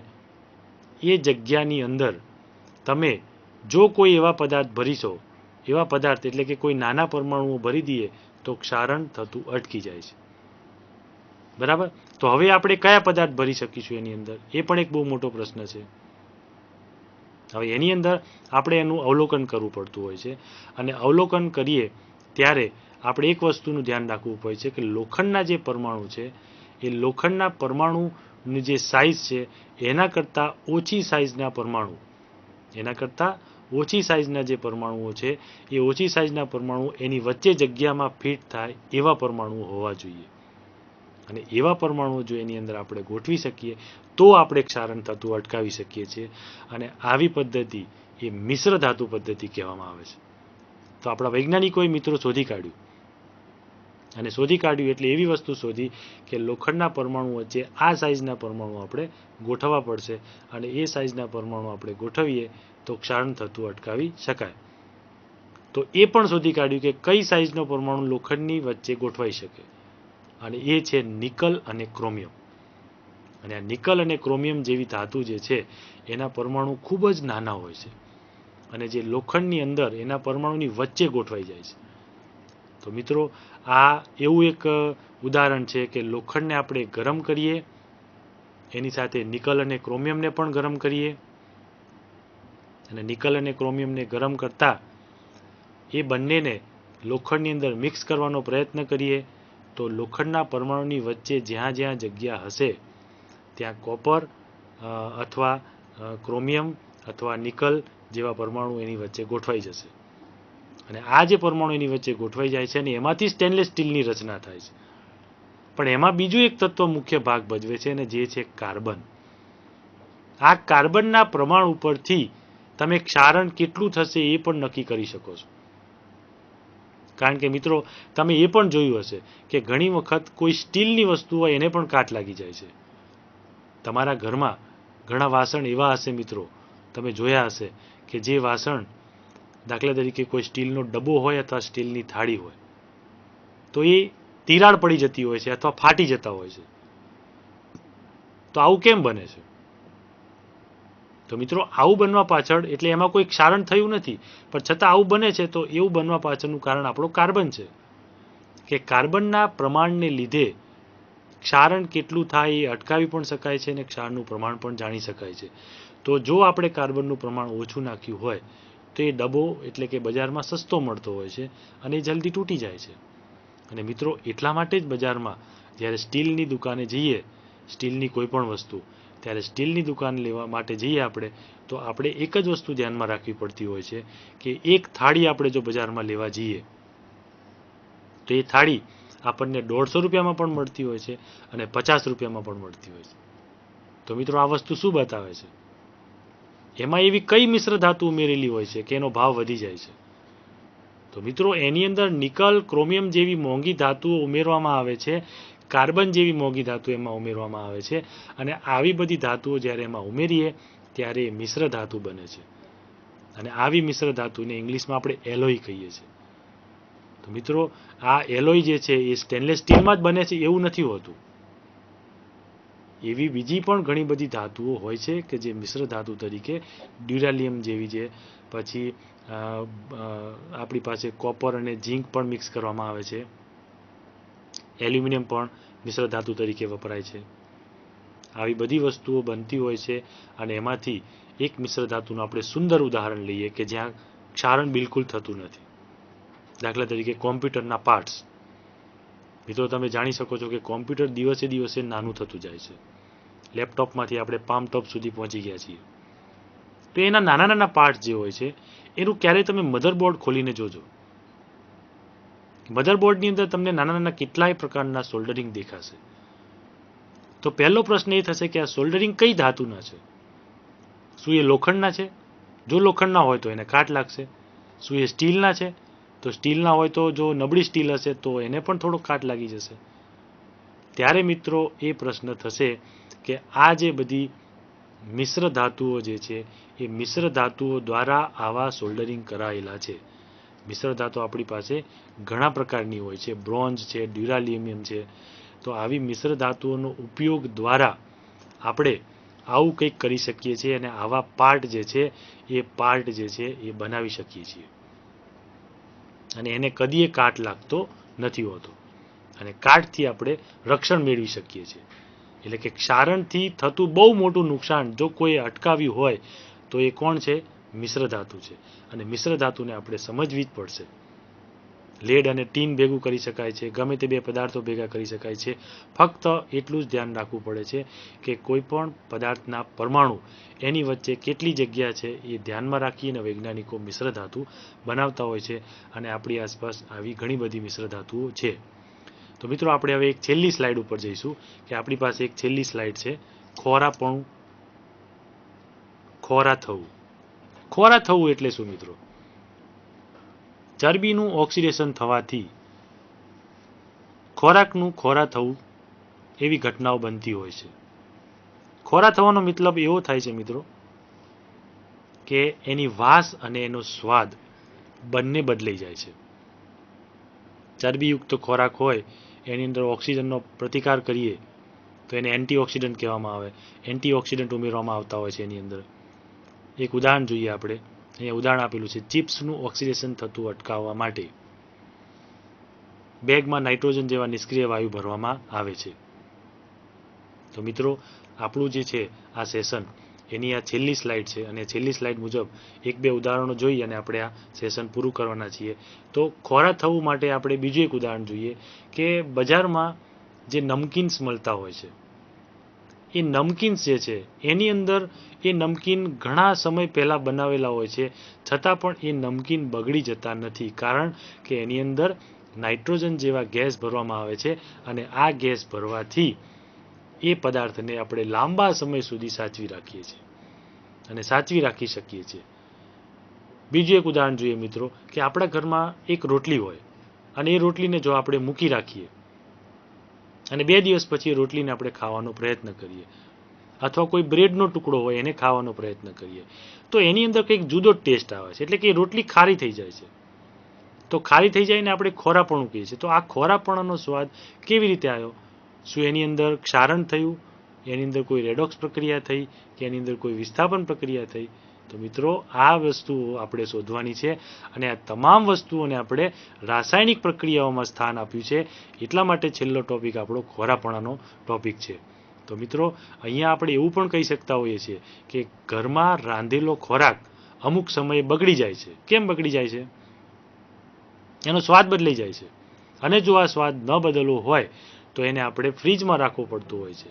એ જગ્યાની અંદર તમે જો કોઈ એવા પદાર્થ ભરીશો, એવા પદાર્થ એટલે કે કોઈ નાના પરમાણુઓ ભરી દઈએ તો ક્ષારણ થતું અટકી જાય છે. બરાબર? તો હવે આપણે કયા પદાર્થ ભરી શકીશું એની અંદર? એ પણ એક બહુ મોટો પ્રશ્ન છે. હવે એની અંદર આપણે એનું અવલોકન કરવું પડતું હોય છે. અને અવલોકન કરીએ ત્યારે આપણે એક વસ્તુનું ધ્યાન રાખવું પડે છે કે લોખંડના જે પરમાણુ છે એ લોખંડના પરમાણુની જે સાઇઝ છે એના કરતાં ઓછી સાઇઝના જે પરમાણુઓ છે એ ઓછી સાઇઝના પરમાણુઓ એની વચ્ચે જગ્યામાં ફિટ થાય એવા પરમાણુઓ હોવા જોઈએ. અને એવા પરમાણુઓ જો એની અંદર આપણે ગોઠવી શકીએ તો આપણે ક્ષારણ થતું અટકાવી શકીએ છીએ. અને આવી પદ્ધતિ એ મિશ્ર ધાતુ પદ્ધતિ કહેવામાં આવે છે. તો આપણા વૈજ્ઞાનિકોએ મિત્રો શોધી કાઢ્યું. અને શોધી કાઢ્યું એટલે એવી વસ્તુ શોધી કે લોખંડના પરમાણુ વચ્ચે આ સાઇઝના પરમાણુ આપણે ગોઠવવા પડશે. અને એ સાઇઝના પરમાણુ આપણે ગોઠવીએ તો ક્ષારણ થતું અટકાવી શકાય. તો એ પણ શોધી કાઢ્યું કે કઈ સાઇઝનો પરમાણુ લોખંડની વચ્ચે ગોઠવાઈ શકે. અને એ છે નિકલ અને ક્રોમિયમ. અને આ નિકલ અને ક્રોમિયમ જેવી ધાતુ જે છે એના પરમાણુ ખૂબ જ નાના હોય છે. અને જે લોખંડની અંદર એના પરમાણુની વચ્ચે ગોઠવાઈ જાય છે. તો મિત્રો, આ એવું એક ઉદાહરણ છે કે લોખંડને આપણે ગરમ કરીએ, એની સાથે નિકલ અને ક્રોમિયમને પણ ગરમ કરીએ, અને નિકલ અને ક્રોમિયમને ગરમ કરતા એ બંનેને લોખંડની અંદર મિક્સ કરવાનો પ્રયત્ન કરીએ તો લોખંડના પરમાણુની વચ્ચે જ્યાં જ્યાં જગ્યા હશે ત્યાં કોપર અથવા ક્રોમિયમ અથવા નિકલ જેવા પરમાણુ એની વચ્ચે ગોઠવાઈ જશે. અને આ જે પરમાણુ એની વચ્ચે ગોઠવાઈ જાય છે અને એમાંથી સ્ટેનલેસ સ્ટીલની રચના થાય છે. પણ એમાં બીજું એક તત્વ મુખ્ય ભાગ ભજવે છે અને જે છે કાર્બન. આ કાર્બનના પ્રમાણ ઉપરથી તમે ક્ષારણ કેટલું થશે એ પણ નક્કી કરી શકો છો. કારણ કે મિત્રો, તમે એ પણ જોયું હશે કે ઘણી વખત કોઈ સ્ટીલની વસ્તુ હોય એને પણ કાટ લાગી જાય છે. તમારા ઘરમાં ઘણા વાસણ એવા હશે મિત્રો, તમે જોયા હશે કે જે વાસણ, દાખલા તરીકે કોઈ સ્ટીલનો ડબ્બો હોય અથવા સ્ટીલની થાળી હોય તો એ તિરાડ પડી જતી હોય છે અથવા ફાટી જતા હોય છે. તો આવું કેમ બને છે? તો મિત્રો, આવું બનવા પાછળ એટલે એમાં કોઈ ક્ષારણ થયું નથી, પણ છતાં આવું બને છે. તો એવું બનવા પાછળનું કારણ આપણો કાર્બન છે કે કાર્બનના પ્રમાણને લીધે ક્ષારણ કેટલું થાય એ અટકાવી પણ શકાય છે અને ક્ષારનું પ્રમાણ પણ જાણી શકાય છે. તો જો આપણે કાર્બનનું પ્રમાણ ઓછું નાખ્યું હોય તો એ ડબ્બો એટલે કે બજારમાં સસ્તો મળતો હોય છે અને એ જલ્દી તૂટી જાય છે. અને મિત્રો એટલા માટે જ બજારમાં જ્યારે સ્ટીલની દુકાને જઈએ, સ્ટીલની કોઈ પણ વસ્તુ, ત્યારે સ્ટીલની દુકાન લેવા માટે જઈએ આપણે, તો આપણે એક જ વસ્તુ ધ્યાનમાં રાખવી પડતી હોય છે કે એક થાળી આપણે જો બજારમાં લેવા જઈએ તો એ થાળી આપણને 150 રૂપિયામાં પણ મળતી હોય છે અને 50 રૂપિયામાં પણ મળતી હોય છે. તો મિત્રો આ વસ્તુ શું બતાવે છે? એમાં એવી કઈ મિશ્ર ધાતુ ઉમેરેલી હોય છે કે એનો ભાવ વધી જાય છે. તો મિત્રો એની અંદર નિકલ, ક્રોમિયમ જેવી મોંઘી ધાતુઓ ઉમેરવામાં આવે છે, કાર્બન જેવી મોંઘી ધાતુ એમાં ઉમેરવામાં આવે છે અને આવી બધી ધાતુઓ જ્યારે એમાં ઉમેરીએ ત્યારે એ મિશ્ર ધાતુ બને છે. અને આવી મિશ્ર ધાતુને ઇંગ્લિશમાં આપણે એલોય કહીએ છીએ. તો મિત્રો આ એલોય જે છે એ સ્ટેનલેસ સ્ટીલમાં જ બને છે એવું નથી હોતું. એવી બીજી પણ ઘણી બધી ધાતુઓ હોય છે કે જે મિશ્ર ધાતુ તરીકે ડ્યુરાલિયમ જેવી છે, પછી આપણી પાસે કોપર અને ઝીંક પણ મિક્સ કરવામાં આવે છે, એલ્યુમિનિયમ પણ મિશ્ર ધાતુ તરીકે વપરાય છે. આવી બધી વસ્તુઓ બનતી હોય છે અને એમાંથી એક મિશ્ર ધાતુનું આપણે સુંદર ઉદાહરણ લઈએ કે જ્યાં ક્ષારણ બિલકુલ થતું નથી. દાખલા તરીકે કોમ્પ્યુટરના પાર્ટ્સ. મિત્રો તમે જાણી શકો છો કે કોમ્પ્યુટર દિવસે દિવસે નાનું થતું જાય છે. લેપટોપમાંથી આપણે પામ ટોપ સુધી પહોંચી ગયા છીએ. તો એના નાના નાના પાર્ટ જે હોય છે એનું ક્યારેય તમે મધરબોર્ડ ખોલીને જોજો. મધરબોર્ડની અંદર તમને નાના નાના કેટલાય પ્રકારના સોલ્ડરિંગ દેખાશે. તો પહેલો પ્રશ્ન એ થશે કે આ સોલ્ડરિંગ કઈ ધાતુના છે? શું એ લોખંડના છે? જો લોખંડના હોય તો એને કાટ લાગશે. શું એ સ્ટીલના છે? તો સ્ટીલના હોય તો જો નબળી સ્ટીલ હશે તો એને પણ થોડો કાટ લાગી જશે. ત્યારે મિત્રો એ પ્રશ્ન થશે કે આ જે બધી મિશ્ર ધાતુઓ જે છે એ મિશ્ર ધાતુઓ દ્વારા આવા સોલ્ડરિંગ કરાયેલા છે. મિશ્ર ધાતુ આપણી પાસે ઘણા પ્રકારની હોય છે, બ્રોન્ઝ છે, ડ્યુરાલિયમ છે. તો આવી મિશ્ર ધાતુઓનો ઉપયોગ દ્વારા આપણે આવું કંઈક કરી શકીએ છીએ અને આવા પાર્ટ જે છે એ બનાવી શકીએ છીએ. અને એને કદીએ કાટ લાગતો નથી હોતો અને કાટથી આપણે રક્ષણ મેળવી શકીએ છીએ. એટલે કે ક્ષારણથી થતું બહુ મોટું નુકસાન જો કોઈ અટકાવ્યું હોય તો એ કોણ છે? મિશ્ર ધાતુ છે. અને મિશ્ર ધાતુને આપણે સમજવી જ પડશે. લેડ અને ટીન ભેગું કરી શકાય છે, ગમે તે બે પદાર્થો ભેગા કરી શકાય છે. ફક્ત એટલું જ ધ્યાન રાખવું પડે છે કે કોઈ પણ પદાર્થના પરમાણુ એની વચ્ચે કેટલી જગ્યા છે એ ધ્યાનમાં રાખીને વૈજ્ઞાનિકો મિશ્ર ધાતુ બનાવતા હોય છે અને આપણી આસપાસ આવી ઘણી બધી મિશ્ર ધાતુઓ છે. તો મિત્રો આપણે હવે એક છેલ્લી સ્લાઇડ ઉપર જઈશું કે આપણી પાસે એક છેલ્લી સ્લાઇડ છે ખોરાપણું, ખોરા થવું. ખોરા થવું એટલે શું મિત્રો? ચરબીનું ઓક્સિડેશન થવાથી ખોરાકનું ખોરા થવું એવી ઘટનાઓ બનતી હોય છે. ખોરા થવાનો મતલબ એવો થાય છે મિત્રો કે એની વાસ અને એનો સ્વાદ બંને બદલાઈ જાય છે. ચરબીયુક્ત ખોરાક હોય એની અંદર ઓક્સિજનનો પ્રતિકાર કરીએ તો એને એન્ટીઓક્સિડન્ટ કહેવામાં આવે. એન્ટીઓક્સિડન્ટ ઉમેરવામાં આવતા હોય છે એની અંદર. એક ઉદાહરણ જોઈએ આપણે. અહીંયા ઉદાહરણ આપેલું છે ચિપ્સનું ઓક્સિડેશન થતું અટકાવવા માટે બેગમાં નાઇટ્રોજન જેવા નિષ્ક્રિય વાયુ ભરવામાં આવે છે. તો મિત્રો આપણું જે છે આ સેશન એની આ છેલ્લી સ્લાઇડ છે અને છેલ્લી સ્લાઇડ મુજબ એક બે ઉદાહરણો જોઈ અને આપણે આ સેશન પૂરું કરવાના છીએ. તો ખોરા થવું માટે આપણે બીજું એક ઉદાહરણ જોઈએ કે બજારમાં જે નમકીન્સ મળતા હોય છે એ નમકીન્સ જે છે એની અંદર એ નમકીન ઘણા સમય પહેલાં બનાવેલા હોય છે છતાં પણ એ નમકીન બગડી જતા નથી, કારણ કે એની અંદર નાઇટ્રોજન જેવા ગેસ ભરવામાં આવે છે અને આ ગેસ ભરવાથી એ પદાર્થને આપણે લાંબા સમય સુધી સાચવી રાખીએ છીએ અને સાચવી રાખી શકીએ છીએ. બીજું એક ઉદાહરણ જોઈએ મિત્રો કે આપણા ઘરમાં એક રોટલી હોય અને એ રોટલીને જો આપણે મૂકી રાખીએ અને 2 દિવસ પછી એ રોટલીને આપણે ખાવાનો પ્રયત્ન કરીએ અથવા કોઈ બ્રેડનો ટુકડો હોય એને ખાવાનો પ્રયત્ન કરીએ તો એની અંદર કંઈક જુદો ટેસ્ટ આવે છે, એટલે કે એ રોટલી ખારી થઈ જાય છે. તો ખારી થઈ જાય ને આપણે ખોરાપણું કહીએ છીએ. તો આ ખોરાપણાનો સ્વાદ કેવી રીતે આવ્યો? શું એની અંદર ક્ષારણ થયું, એની અંદર કોઈ રેડોક્સ પ્રક્રિયા થઈ કે એની અંદર કોઈ વિસ્થાપન પ્રક્રિયા થઈ? તો મિત્રો આ વસ્તુઓ આપણે શોધવાની છે અને આ તમામ વસ્તુઓને આપણે રાસાયણિક પ્રક્રિયાઓમાં સ્થાન આપ્યું છે. એટલા માટે છેલ્લો ટોપિક આપણો ખોરાપણાનો ટોપિક છે. તો મિત્રો અહીંયા આપણે એવું પણ કહી શકતા હોઈએ છીએ કે ઘરમાં રાંધેલો ખોરાક અમુક સમયે બગડી જાય છે. કેમ બગડી જાય છે? એનો સ્વાદ બદલાઈ જાય છે. અને જો આ સ્વાદ ન બદલવો હોય તો એને આપણે ફ્રીજમાં રાખવું પડતું હોય છે.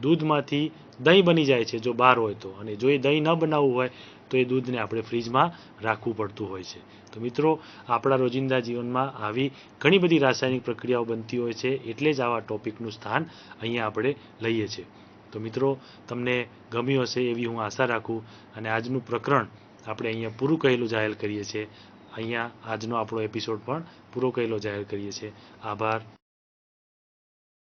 દૂધમાંથી દહીં બની જાય છે જો બહાર હોય તો, અને જો એ દહીં ન બનાવવું હોય તો એ દૂધને આપણે ફ્રીજમાં રાખવું પડતું હોય છે. તો મિત્રો આપણા રોજિંદા જીવનમાં આવી ઘણી બધી રાસાયણિક પ્રક્રિયાઓ બનતી હોય છે, એટલે જ આવા ટોપિકનું સ્થાન અહીંયા આપણે લઈએ છીએ. તો મિત્રો તમને ગમ્યું હશે એવી હું આશા રાખું, અને આજનું પ્રકરણ આપણે અહીંયા પૂરું કહેલું જાહેર કરીએ છીએ. અહીંયા આજનો આપણો એપિસોડ પણ પૂરો કહેલો જાહેર કરીએ છીએ. આભાર.